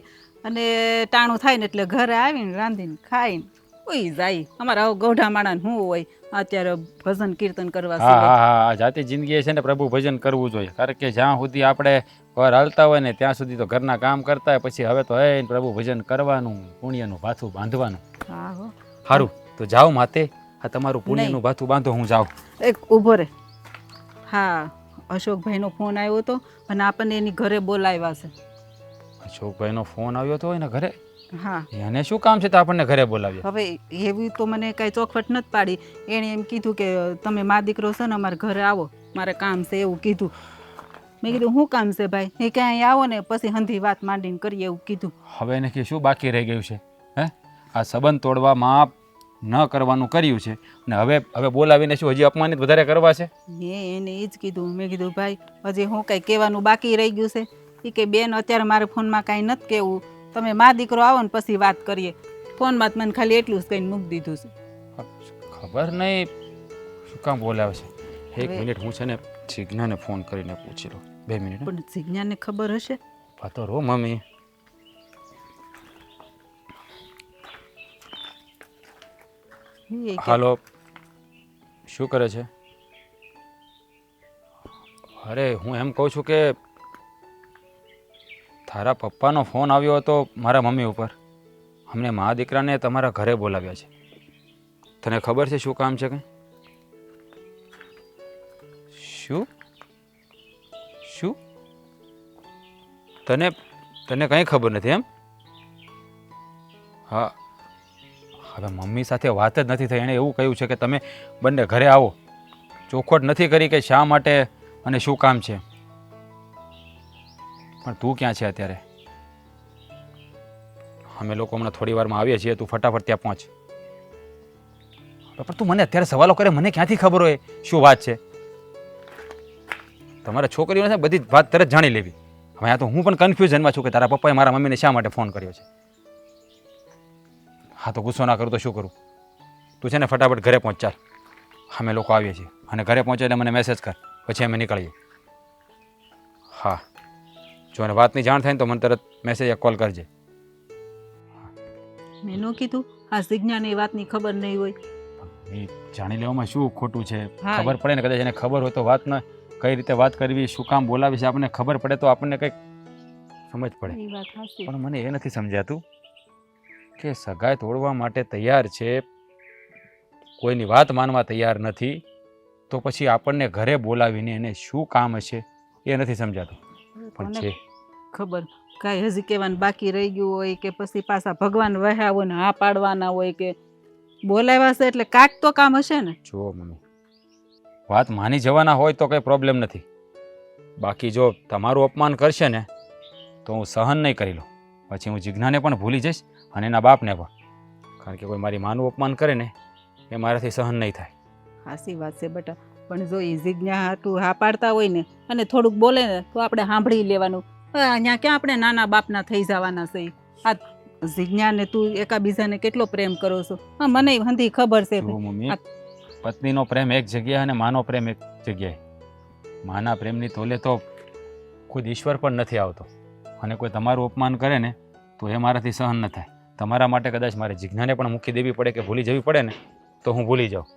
અને ટાણું થાય ને એટલે ઘરે આવીને રાંધીને ખાઈને ઉઈ જાય. અમારા આવો ગૌઢા માણસ શું હોય અત્યારે ભજન કીર્તન કરવા હા સિવાય. હા હા જાતિ જિંદગી છે ને પ્રભુ ભજન કરવું જોઈએ, કારણ કે જ્યાં સુધી આપણે ઘર હાલતા હોય ને ત્યાં સુધી તો ઘરના કામ કરતા હોય, પછી હવે તો હે પ્રભુ ભજન કરવાનું, પુણ્યનું ભાથું બાંધવાનું. હા હો. સારું તો જાઓ માતે, આ તમારું નહીં. પુણ્યનું ભાથું બાંધો, હું જાઉં. એક ઊભો રે. હા અશોકભાઈનો ફોન આવ્યો હતો અને આપણને એની ઘરે બોલાવ્યા છે. અશોકભાઈનો ફોન આવ્યો હતો એના ઘરે? હા એને શું કામ છે તો આપણને ઘરે બોલાવ્યા? હવે એવી તો મને કાંઈ ચોખવટ નથી પાડી. એણે એમ કીધું કે તમે મા દીકરો છો ને અમારા ઘરે આવો, મારે કામ છે એવું કીધું. મેં કીધું શું કામ છે ભાઈ? એ ક્યાંય આવો ને પછી હંધી વાત માંડીને કરીએ એવું કીધું. હવે એને કે શું બાકી રહી ગયું છે? હે આ સંબંધ તોડવામાં ન કરવાનું કર્યું છે ને હવે બોલાવીને શું હજી અપમાનિત વધારે કરવા છે? મેં એને એ જ કીધું. મેં કીધું ભાઈ હજી હું કાંઈ કહેવાનું બાકી રહી ગયું છે? એ કે બેન અત્યારે મારે ફોનમાં કાંઈ નથી કહેવું, તમે મા દીકરો આવો ને પછી વાત કરીએ. ફોનમાં જ મને ખાલી એટલું જ કહીને મૂકી દીધું છે. ખબર નહીં શું કામ બોલાવે છે. એક હવે- મિનિટ, હું છે ને જીજ્ઞાને ફોન કરીને પૂછી લઉં. 2 મિનિટ. પણ જીજ્ઞાને ખબર હશે. પાતો રો મમ્મી. એ કે હાલો, શું કરે છે? અરે હું એમ કહું છું કે તારા પપ્પાનો ફોન આવ્યો હતો મારા મમ્મી ઉપર. અમને મા દીકરાને તમારા ઘરે બોલાવ્યા છે. તને ખબર છે શું કામ છે કંઈ? શું શું તને તને કંઈ ખબર નથી એમ? હા હવે મમ્મી સાથે વાત જ નથી થઈ. એણે એવું કહ્યું છે કે તમે બંને ઘરે આવો. ચોખવટ નથી કરી કે શા માટે અને શું કામ છે. પણ તું ક્યાં છે અત્યારે? અમે લોકો હમણાં થોડી વારમાં આવીએ છીએ, તું ફટાફટ ત્યાં પહોંચ. પણ તું મને અત્યારે સવાલો કરે, મને ક્યાંથી ખબર હોય શું વાત છે? તમારા છોકરીઓને છે ને બધી વાત તરત જાણી લેવી. હવે આ તો હું પણ કન્ફ્યુઝનમાં છું કે તારા પપ્પાએ મારા મમ્મીને શા માટે ફોન કર્યો છે. હા તો ગુસ્સો ના કરું તો શું કરું? તું છે ને ફટાફટ ઘરે પહોંચ ચાલ. અમે લોકો આવીએ છીએ અને ઘરે પહોંચે એટલે મને મેસેજ કર, પછી અમે નીકળીએ. હા જો એને વાતની જાણ થાય ને તો મને તરત મેસેજ યા કોલ કરજે. મેં ન કીધું આ જીજ્ઞાને એ વાતની ખબર નહીં હોય. એ જાણી લેવામાં શું ખોટું છે? હા. ખબર પડે ને, કદાચ એને ખબર હોય તો વાત ન કઈ રીતે વાત કરવી, શું કામ બોલાવી છે, આપણને ખબર પડે તો આપણને કંઈક સમજ પડે. એ વાત સાચી. પણ મને એ નથી સમજાતું કે સગાઈ તોડવા માટે તૈયાર છે, કોઈની વાત માનવા તૈયાર નથી, તો પછી આપણને ઘરે બોલાવીને એને શું કામ હશે એ નથી સમજાતું. પણ કોને છે ખબર કાંઈ હજી કહેવાનું બાકી રહી ગયું હોય કે પછી પાછા ભગવાન વહ્યા હોય ને હા પાડવાના હોય કે બોલાવ્યા છે એટલે કાંઈક તો કામ હશે ને. જો મમ્મી, વાત માની જવાના હોય તો કંઈ પ્રોબ્લેમ નથી. બાકી જો તમારું અપમાન કરશે ને તો હું સહન નહીં કરી લઉં. પછી હું જીજ્ઞાને પણ ભૂલી જઈશ અને એના બાપને પણ. કારણ કે કોઈ મારી માનું અપમાન કરે ને એ મારાથી સહન નહીં થાય. સાચી વાત છે બેટા. પણ જો એ જીજ્ઞા હાટું હા પાડતા હોય ને અને થોડુંક બોલે ને તો આપણે સાંભળી લેવાનું. અહીંયા ક્યાં આપણે નાના બાપના થઈ જવાના છે. આ જીજ્ઞાને તું એકાબીજાને કેટલો પ્રેમ કરો છો. હા મને હંધી ખબર છે. જો મમ્મી, પત્નીનો પ્રેમ એક જગ્યાએ અને માનો પ્રેમ એક જગ્યાએ. માના પ્રેમની તોલે તો ખુદ ઈશ્વર પણ નથી આવતો. અને કોઈ તમારું અપમાન કરે ને તો એ મારાથી સહન ન થાય. તમારા માટે કદાચ મારે જીજ્ઞાને પણ મૂકી દેવી પડે કે ભૂલી જવી પડે ને તો હું ભૂલી જાઉં.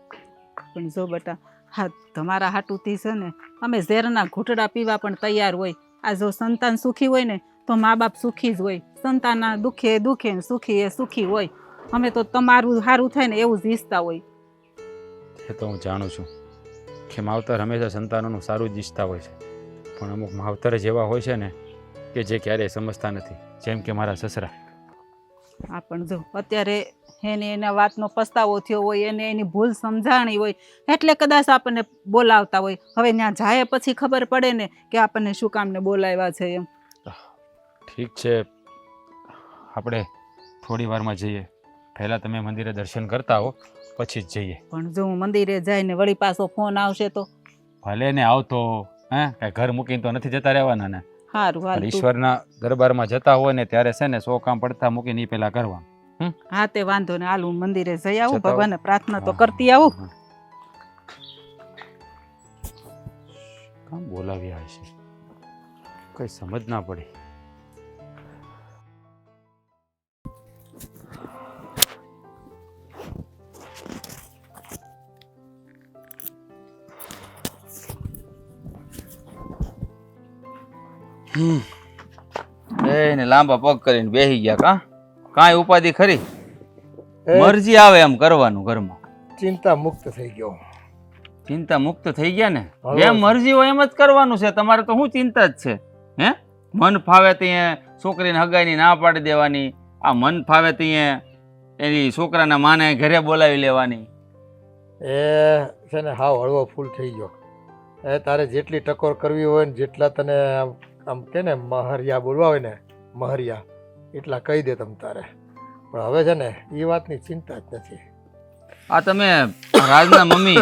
પણ જો બેટા હા તમારા હાટુથી છે ને અમે ઝેરના ઘૂંટડા પીવા પણ તૈયાર હોય. આ જો સંતાન સુખી હોય ને તો મા બાપ સુખી જ હોય. સંતાનના દુઃખે એ દુઃખે ને સુખી એ સુખી હોય. અમે તો તમારું સારું થાય ને એવું જ ઈચ્છતા હોય. એ તો હું જાણું છું કે માવતર હંમેશા સંતાનોનું સારું જ ઈચ્છતા હોય છે. પણ અમુક માવતર જ એવા હોય છે ને કે જે ક્યારેય સમજતા નથી. જેમ કે મારા સસરા. હા પણ જો અત્યારે એને એના વાતનો પસ્તાવો થયો હોય, એને એની ભૂલ સમજાણી હોય એટલે કદાચ આપણને બોલાવતા હોય. હવે ત્યાં જાય પછી ખબર પડે ને કે આપણને શું કામને બોલાવ્યા છે એમ. ઠીક છે, આપણે થોડી વારમાં જઈએ. પહેલાં તમે મંદિરે દર્શન કરતા હો પછી જ જઈએ. પણ જો હું મંદિરે જઈને વળી પાછો ફોન આવશે તો ભલે ને આવતો, હે કાંઈ ઘર મૂકીને તો નથી જતા રહેવાના ને. સારું પણ હાલ તું. ઈશ્વરના દરબારમાં જતા હોય ને ત્યારે છે ને 100 કામ પડતા મૂકીને એ પહેલાં કરવા. હા તે વાંધો ને, હાલ હું મંદિરે જઈ આવું, જતા આવો. ભગવાનને પ્રાર્થના તો હા. કરતી આવું. કામ બોલાવ્યા હશે, કઈ સમજ ના પડી. એને લાંબા પગ કરીને બેસી ગયા કા કાંઈ ઉપાધિ ખરી? એ મરજી આવે એમ કરવાનું ઘરમાં. ચિંતા મુક્ત થઈ ગયો. ચિંતા મુક્ત થઈ ગયા ને? હવે- જેમ મરજી હોય એમ જ કરવાનું છે. તમારે તો શું ચિંતા જ છે? હે મન ફાવે ત્યાં છોકરીને હગાઈની ના પાડી દેવાની, આ મન ફાવે ત્યાં એની છોકરાના માને ઘરે બોલાવી લેવાની. એ છે ને હાવ હળવો ફૂલ થઈ ગયો. એ તારે જેટલી ટકોર કરવી હોય ને જેટલા તને આમ કે ને મહરિયા બોલવા હોય ને મહરિયા એટલા કહી દે તમ તારે. પણ હવે છે ને એ વાતની ચિંતા જ નથી. આ તમે રાજના મમ્મી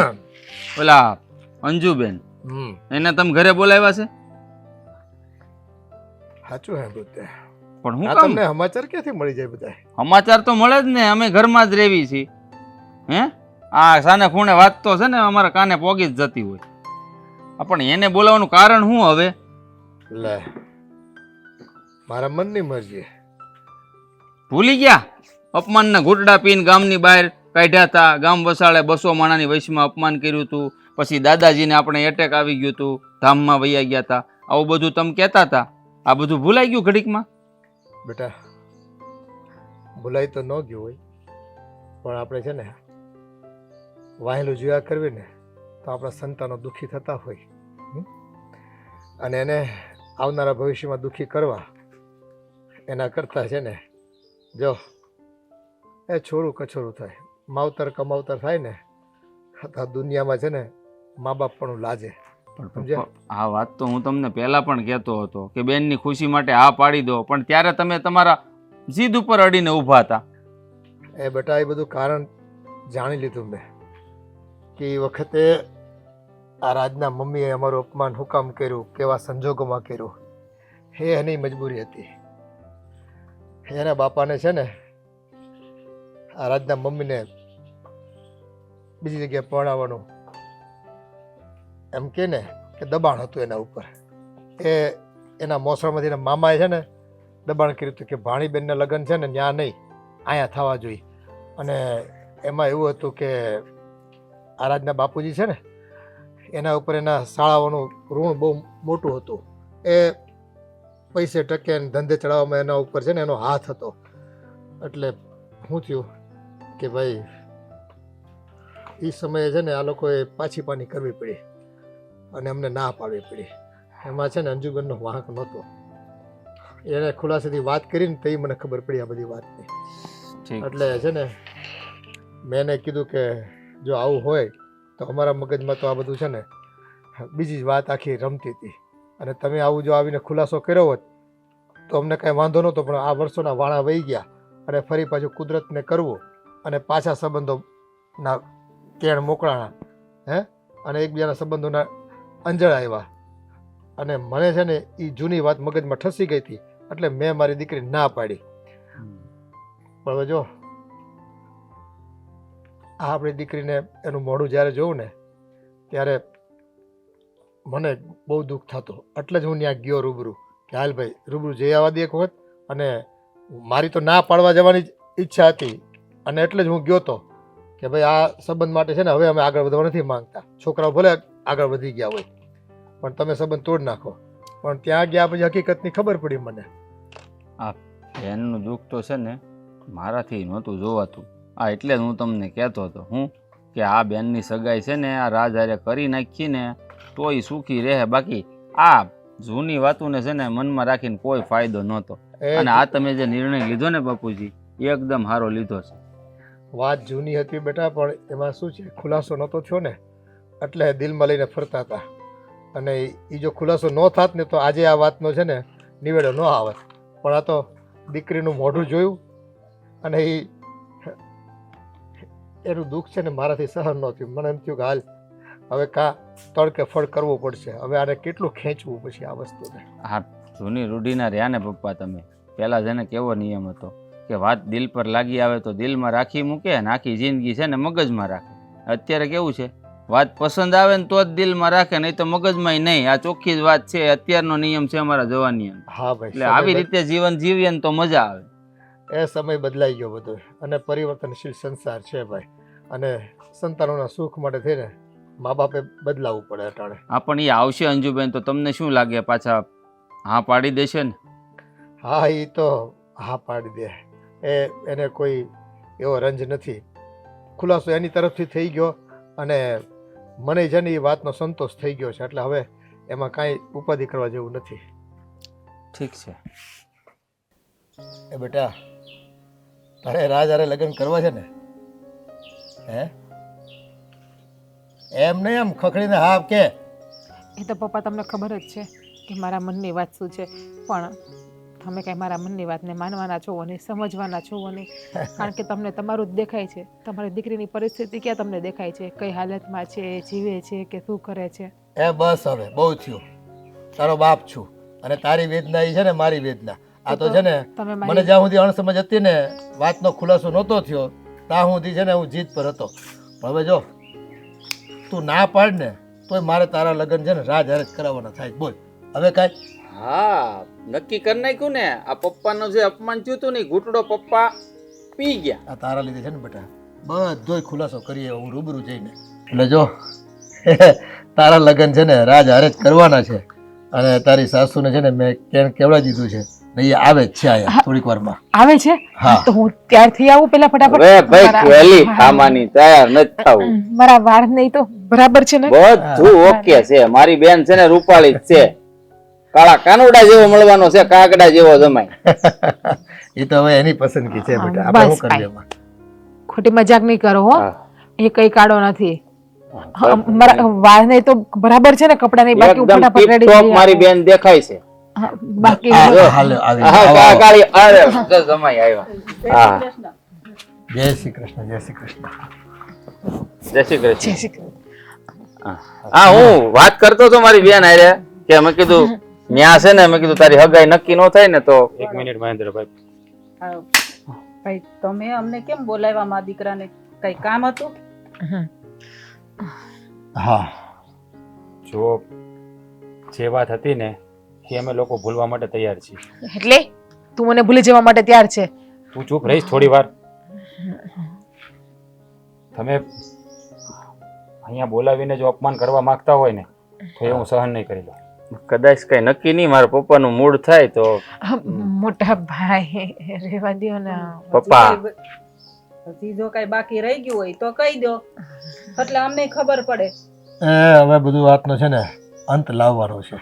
પેલા અંજુબેન એને તમે ઘરે બોલાવ્યા છે? સાચું હે બધે. પણ હું આ કામ? તમને સમાચાર ક્યાંથી મળી જાય બધા? સમાચાર તો મળે જ ને, અમે ઘરમાં જ રહેવી છીએ. હે આ સાને ખૂણે વાત તો છે ને અમારા કાને પોગી જ જતી હોય. પણ એને બોલાવવાનું કારણ શું હવે? લે મારા મનની મરજી. ભૂલી ગયા? અપમાનના ઘૂંટડા પીને ગામની બહાર કાઢ્યા હતા, ગામ વસાડે 200 માણાની વયસમાં અપમાન કર્યું હતું, પછી દાદાજીને આપણે એટેક આવી ગયું હતું, ધામમાં વૈયા ગયા હતા, આવું બધું તમે કહેતા હતા. આ બધું ભૂલાઈ ગયું ઘડીકમાં? બેટા ભૂલાઈ તો ન ગયું હોય પણ આપણે છે ને વાહેલું જોયા કરવી ને તો આપણા સંતાનો દુઃખી થતા હોય. અને એને આવનારા ભવિષ્યમાં દુઃખી કરવા એના કરતાં છે ને જો એ છોડું કછોડું થાય, માવતર કમાવતર થાય ને આ દુનિયામાં છે ને મા બાપ પણ લાજે. પણ સમજ્યા? પપ્પા, આ વાત તો હું તમને પહેલા પણ કહેતો હતો કે બેનની ખુશી માટે હા પાડી દો, પણ ત્યારે તમે તમારા જીદ ઉપર અડીને ઊભા હતા. એ બેટા એ બધું કારણ જાણી લીધું મેં કે એ વખતે આ રાજના મમ્મીએ અમારું અપમાન હું કામ કર્યું, કેવા સંજોગોમાં કર્યું. એ એની મજબૂરી હતી. એના બાપાને છે ને આ રાજના મમ્મીને બીજી જગ્યાએ પરણાવવાનું એમ કે ને કે દબાણ હતું એના ઉપર. એ એના મોસળમાંથી એના મામાએ છે ને દબાણ કર્યું હતું કે ભાણીબેનના લગ્ન છે ને ત્યાં નહીં અહીંયા થવા જોઈએ. અને એમાં એવું હતું કે આ રાજના બાપુજી છે ને એના ઉપર એના શાળાઓનું ઋણ બહુ મોટું હતું. એ પૈસે ટકે ને ધંધે ચડાવવામાં એના ઉપર છે ને એનો હાથ હતો. એટલે શું થયું કે ભાઈ એ સમયે છે ને આ લોકોએ પાછી પાની કરવી પડી અને અમને ના પાડવી પડી. એમાં છે ને અંજુબેનનો વાંક નહોતો. એને ખુલાસેથી વાત કરીને તો મને ખબર પડી આ બધી વાતની. ઠીક. એટલે છે ને મેં એને કીધું કે જો આવું હોય તો અમારા મગજમાં તો આ બધું છે ને બીજી જ વાત આખી રમતી હતી. અને તમે આવું જો આવીને ખુલાસો કર્યો હોત તો અમને કાંઈ વાંધો નહોતો. પણ આ વર્ષોના વાણા વહી ગયા અને ફરી પાછું કુદરતને કરવું અને પાછા સંબંધોના કેણ મોકલાણા હે અને એકબીજાના સંબંધોના અંજળ આવ્યા. અને મને છે ને એ જૂની વાત મગજમાં ઠસી ગઈ હતી એટલે મેં મારી દીકરી ના પાડી. પણ હવે જો આ આપણી દીકરીને એનું મોઢું જ્યારે જોઉં ને ત્યારે મને બહુ દુઃખ થતું. એટલે જ હું ત્યાં ગયો રૂબરૂ કે હાલ ભાઈ રૂબરૂ જઈ આવવા દે એક વખત. અને મારી તો ના પાડવા જવાની જ ઈચ્છા હતી અને એટલે જ હું ગયો તો કે ભાઈ આ સંબંધ માટે છે ને હવે અમે આગળ વધવા નથી માંગતા. છોકરાઓ ભલે આગળ વધી ગયા હોય પણ તમે સંબંધ તોડ નાખો. પણ ત્યાં ગયા પછી હકીકતની ખબર પડી મને. બેનનું દુઃખ તો છે ને મારાથી નહોતું જોવાતું. એટલે જ હું તમને કહેતો હતો હું કે આ બેનની સગાઈ છે ને આ રાજ હારે કરી નાખી ને તોય સુખી રહે. બાકી આ જૂની વાતોને છે ને મનમાં રાખીને કોઈ ફાયદો નહોતો. અને આ તમે જે નિર્ણય લીધો ને બાપુજી એકદમ સારો લીધો છે. વાત જૂની હતી બેટા પણ એમાં શું છે ખુલાસો નહોતો થયો ને એટલે દિલમાં લઈને ફરતા હતા. અને એ જો ખુલાસો ન થાત ને તો આજે આ વાતનો છે ને નિવેડો ન આવત. પણ આ તો દીકરીનું મોઢું જોયું અને એનું દુઃખ છે ને મારાથી સહન ન થયું. મને એમ થયું કે હાલ હવે કાં તડકે ફળ કરવું પડશે. હવે આને કેટલું ખેંચવું પછી આ વસ્તુને. હા જૂની રૂઢીના રહ્યા ને પપ્પા તમે. પહેલાં જેને કેવો નિયમ હતો કે વાત દિલ પર લાગી આવે તો દિલમાં રાખી મૂકે અને આખી જિંદગી છે ને મગજમાં રાખે. અત્યારે કેવું છે, વાત પસંદ આવે ને તો જ દિલમાં રાખે, નહીં તો મગજમાં નહીં. આ ચોખ્ખી જ વાત છે, અત્યારનો નિયમ છે અમારા જવાની. હા ભાઈ, એટલે આવી રીતે જીવન જીવીએ ને તો મજા આવે. એ સમય બદલાઈ ગયો બધો, અને પરિવર્તનશીલ સંસાર છે ભાઈ, અને સંતાનોના સુખ માટે થઈને મા બાપે બદલાવવું પડે અટાણે. હા, પણ એ આવશે અંજુબેન, તો તમને શું લાગે પાછા હા પાડી દેશે ને? હા, એ તો હા પાડી દે. એને કોઈ એવો રંજ નથી. ખુલાસો એની તરફથી થઈ ગયો, અને મને છે ને એ વાતનો સંતોષ થઈ ગયો છે. એટલે હવે એમાં કાંઈ ઉપાધિ કરવા જેવું નથી. ઠીક છે. એ બેટા, તારે રાજ હારે લગ્ન કરવા છે ને? હે? એમ નહીં આમ ખખડીને હા કે? એ તો પપ્પા તમને ખબર જ છે કે મારા મનની વાત શું છે, પણ તમે કાંઈ મારા મનની વાતને માનવાના છો નહીં, સમજવાના છો નહીં. કારણ કે તમને તમારું જ દેખાય છે. તમારી દીકરીની પરિસ્થિતિ ક્યાં તમને દેખાય છે? કઈ હાલતમાં છે, જીવે છે કે શું કરે છે? એ બસ હવે બહુ થયું. તારો બાપ છું, અને તારી વેદના એ છે ને મારી વેદના. આ તો છે ને, તમે મને જ્યાં સુધી અણસમજ હતી ને, વાતનો ખુલાસો નહોતો થયો, ત્યાં સુધી છે ને હું જીત પર હતો. પણ હવે જો તું ના પાડ ને, તોય મારે તારા લગ્ન છે ને રાજ હારે જ કરાવવાના થાય. બોલ હવે કાંઈ? હા, નક્કી કરી નાખ્યું ને. આ પપ્પાનું જે અપમાન થયું હતું ને, ઘૂંટડો પપ્પા પી ગયા. આ તારા લીધે છે ને બેટા, બધોય ખુલાસો કરીએ હું રૂબરૂ જઈને. એટલે જો તારા લગ્ન છે ને રાજ હારે જ કરવાના છે, અને તારી સાસુને છે ને મેં કેવડાવી દીધું છે. નહીં આવે જ છે આયા થોડીક વારમાં. આવે છે? હા. તો હું ત્યારથી આવું પેલા ફટાફટ. હવે ભાઈ વહેલી ખાવાની તૈયાર નથી થવું. મારા વાળ નહીં તો બરાબર છે ને? બધું ઓકે છે. મારી બેન છે ને રૂપાળી જ છે. કાળા કાનુડા જેવો મળવાનો છે, કાગડા જેવો જમાય. એ તો હવે એની પસંદગી છે બેટા, આપણે શું કરીએ એમાં? ખોટી મજાક નહીં કરો હો. એ કઈ કાળો નથી. મારા વાળ નહીં તો બરાબર છે ને? કપડા નહીં બાકી એકદમ ફટાફટ રેડી ટીપ-ટોપ મારી બેન દેખાય છે. બાકી હાલે આવી હા, કાળી અરે જમાઈ આવ્યા. હા, જય શ્રી કૃષ્ણ, જય શ્રી કૃષ્ણ. જય શ્રી કૃષ્ણ. હા, હું વાત કરતો હતો મારી બેન હારે કે મેં કીધું ન્યા છે ને, મેં કીધું તારી હગાઈ નક્કી ન થાય ને તો. એક મિનિટ મહેન્દ્રભાઈ, ભાઈ તમે અમને કેમ બોલાવ્યા મા દીકરાને? કઈ કામ હતું? હા, જો જે વાત હતી ને એ અમે લોકો ભૂલવા માટે તૈયાર છીએ. એટલે તું મને ભૂલી જવા માટે તૈયાર છે? તું ચૂપ રહીશ થોડી વાર? તમે અહીંયા બોલાવીને જો અપમાન કરવા માંગતા હોય ને તો એ હું સહન નહીં કરી લઉં. કદાચ કઈ નક્કી નહીં, મારા પપ્પાનું મૂડ થાય તો. મોટા ભાઈ રેવા દ્યો ને. પપ્પા હજી જો કઈ બાકી રહી ગયું હોય તો કહી દો, એટલે અમને ખબર પડે. હવે બધું વાતનો છે ને અંત લાવવાનો છે.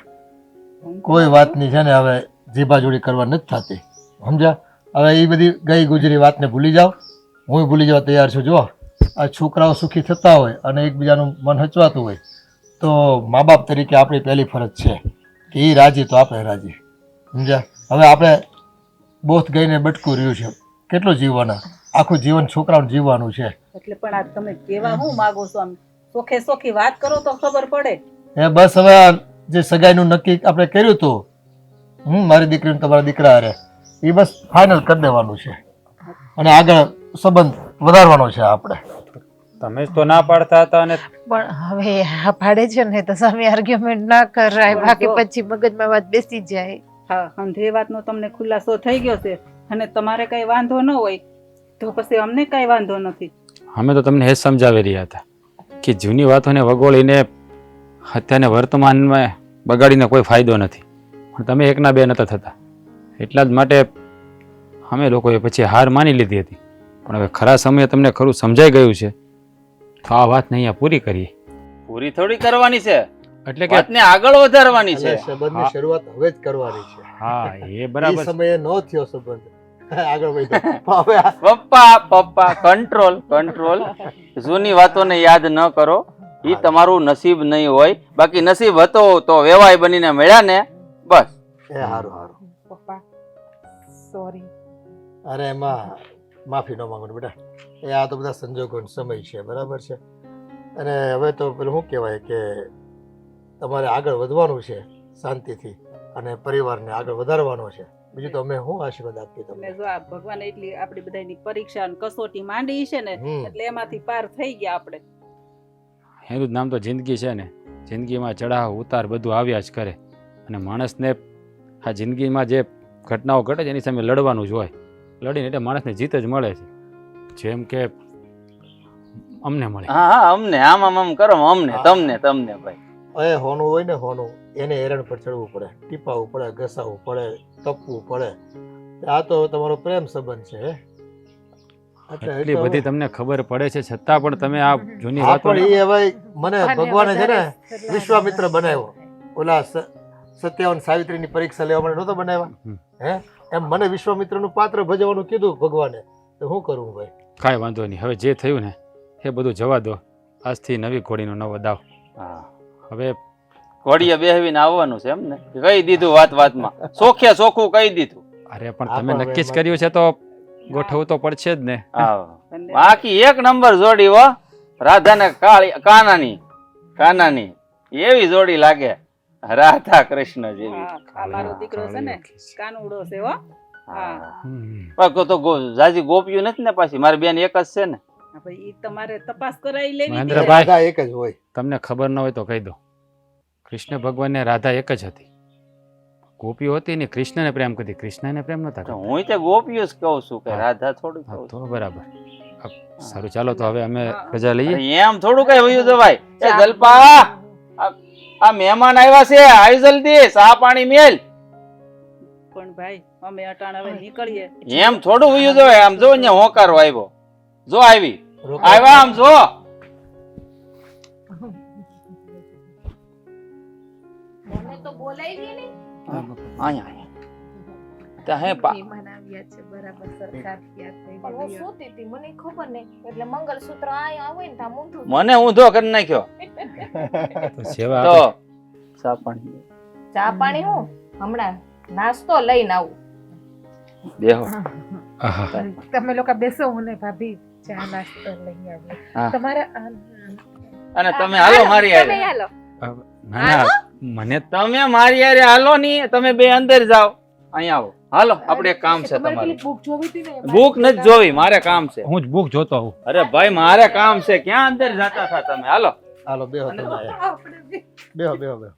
કોઈ વાતની છે ને હવે જીભાજોડી કરવા નથી થતી, સમજ્યા? હવે એ બધી ગઈ ગુજરી વાતને ભૂલી જાઓ. હું ભૂલી જવા તૈયાર છું. જો આ છોકરાઓ સુખી થતા હોય અને એકબીજાનું મન હચવાતું હોય તો મા બાપ તરીકે આપણી પહેલી ફરજ છે કે એ રાજી તો આપણે રાજી, સમજ્યા? હવે આપણે બોથ ગઈને બટકું રહ્યું છે, કેટલું જીવવાના? આખું જીવન છોકરાઓને જીવવાનું છે. એટલે પણ આ તમે કેવા હું માંગો છો? આમ સોખે સોખી વાત કરો તો ખબર પડે. એ બસ હવે જે સગાઈનું નક્કી આપણે કર્યું હતું મારી દીકરીને તમારા દીકરા હારે, એ બસ ફાઇનલ કરી દેવાનું છે, અને આગળ સંબંધ વધારવાનો છે આપણે. તમે જ તો ના પાડતા હતા. અને પણ હવે આ પાડે છે ને તો સામે આર્ગ્યુમેન્ટ ના કરાય, બાકી પછી મગજમાં વાત બેસી જાય. હા, અને એ વાતનો તમને ખુલાસો થઈ ગયો છે અને તમારે કઈ વાંધો ન હોય તો પછી અમને કઈ વાંધો નથી. અમે તો તમને એ જ સમજાવી રહ્યા હતા કે જૂની વાતોને વગોળીને અત્યારને વર્તમાનમાં બગાડીને કોઈ ફાયદો નથી. પણ તમે એકના બે નતા થતા, એટલા જ માટે અમે લોકોએ પછી હાર માની લીધી હતી. પણ હવે ખરા સમયે તમને ખરું સમજાઈ ગયું છે તો આ વાતને અહીંયા પૂરી કરીએ. પૂરી થોડી કરવાની છે, એટલે કે વાતને આગળ વધારવાની છે. સંબંધની શરૂઆત હવે જ કરવાની છે. હા, એ એ બરાબર. સમયે ન થયો સંબંધ, આગળ વધ્યો. હવે પપ્પા કંટ્રોલ કંટ્રોલ. જૂની વાતોને યાદ ન કરો, એ તમારું નસીબ નહીં હોય. બાકી નસીબ હતો તો વેવાય બનીને મળ્યા ને, બસ. એ હારું હારું. પપ્પા સોરી. અરે એમાં માફી ન માંગો બેટા, એ આ તો બધા સંજોગોનો સમય છે, બરાબર છે? અને હવે તો પેલું શું કહેવાય કે તમારે આગળ વધવાનું છે શાંતિથી, અને પરિવારને આગળ વધારવાનો છે. બીજું તો અમે શું આશીર્વાદ આપીએ અને તમને. જો આ ભગવાન એટલી આપણી બધાની પરીક્ષા અને કસોટી માંડી છે ને હમ. એટલે એમાંથી પાર થઈ ગયા આપણે. એનું જ નામ તો જિંદગી છે ને. જિંદગીમાં ચઢાવ ઉતાર બધું આવ્યા જ કરે અને માણસને આ જિંદગીમાં જે ઘટનાઓ ઘટે છે એની સામે લડવાનું જ હોય. લડીને એટલે માણસને જીત જ મળે છે. જેમ કે અમને મળે. હા હા અમને આમ કરો અમને તમને તમને ભાઈ એ હોનું હોય ને હોનું એને હેરણ પર ચડવું પડે, ટીપાવવું પડે, ઘસાવવું પડે, તપવું પડે. આ તો તમારો પ્રેમ સંબંધ છે હે. એટલે એટલી બધી તમને ખબર પડે છે છતાં પણ તમે આ જૂની હા વાતો પણ એ હવે મને અને ભગવાને છે ને વધારે વિશ્વામિત્ર બનાવ્યો. ઓલા સત્યવાન સાવિત્રીની પરીક્ષા લેવા માટે નહોતો બનાવ્યા હમ. હે? એમ મને વિશ્વામિત્રનું પાત્ર ભજવવાનું કીધું ભગવાને. તો શું કરવું ભાઈ? કાંઈ વાંધો નહીં. હવે જે થયું ને એ બધું જવા દો. આજથી નવી ઘોડીનો નવો દાવ. હવે ઘોડીએ બેહવીને આવવાનું છે એમ ને કહી દીધું વાતમાં સોખે સોખું કહી દીધું. અરે પણ હા, તમે પણ નક્કી જ હવે કર્યું છે તો ગોઠવવું તો પડશે જ ને. અને બાકી એક નંબર જોડી હો રાધા ને કાનાની એવી જોડી લાગે રાધા કૃષ્ણ જેવી. હા, આ મારો દીકરો છે ને કાનુડો છે હો. હા. હમ. પણ તો જાજી ગોપીઓ નથી ને પાછી મારી બેન એક જ છે ને. હા, ભાઈ ઈ તમારે તપાસ કરાવી લેવી મહેન્દ્ર જોઈએ. ભાઈ. રાધા એક જ હોય. તમને ખબર ન હોય તો કહી દો. કૃષ્ણ ભગવાનને રાધા એક જ હતી. ગોપીઓ હતી ને કૃષ્ણને પ્રેમ કરતી, કૃષ્ણને પ્રેમ નતા કરતા. હું તે ગોપીઓ જ કહું છું કે હા. રાધા થોડું હા, કહું તો બરાબર. સારું ચાલો તો હવે અમે હા. રજા લઈએ. છું. એમ થોડું કઈ વયું જવાય. એ જલપા આ મહેમાન આવ્યા છે આવી જલ્દી ચા પાણી મેલ. પણ ભાઈ અમે અટાણ હવે નીકળીએ. એમ થોડું વયું જવાય. આમ જો અહીંયા હોકારો આવ્યો જો આવી રોકાણ. આવ્યા આમ જો મને તો બોલાવી ને અહીંયા ત્યાં હે પા મહેમાન આવ્યા છે બરાબર સરખા થયા થઈ પણ હું ગયા. સૂતી હતી મને ખબર નહીં એટલે મંગળસૂત્ર આયા હોય ને ત્યાં મૂંધું મને ઊંધો કરી નાખ્યો તો સેવા તો આપે. ચા પાણી ચા પાણી હું હમણાં નાસ્તો લઈને આવું. દેહો આહા. તમે લોકો બેસો હું ને ભાભી ચા નાસ્તો લઈ આવીએ. હા. તમારા અને તમે હાલો મારી તમે હારે હાલો. ના ના મને તમે મારી હારે હાલો ની તમે બે અંદર જાઓ અહીંયા આવો હાલો આપણે એક કામ છે તમારે પેલી તમારું બુક જોવી હતી ને એમાં ભૂખ નથી જોવી મારે કામ છે હું જ બુક જોતો હોઉં. અરે ભાઈ મારે કામ છે ક્યાં અંદર જતા હતા તમે હાલો હાલો બેહો તમે આયા. આપણે બેહો બેહો બેહો.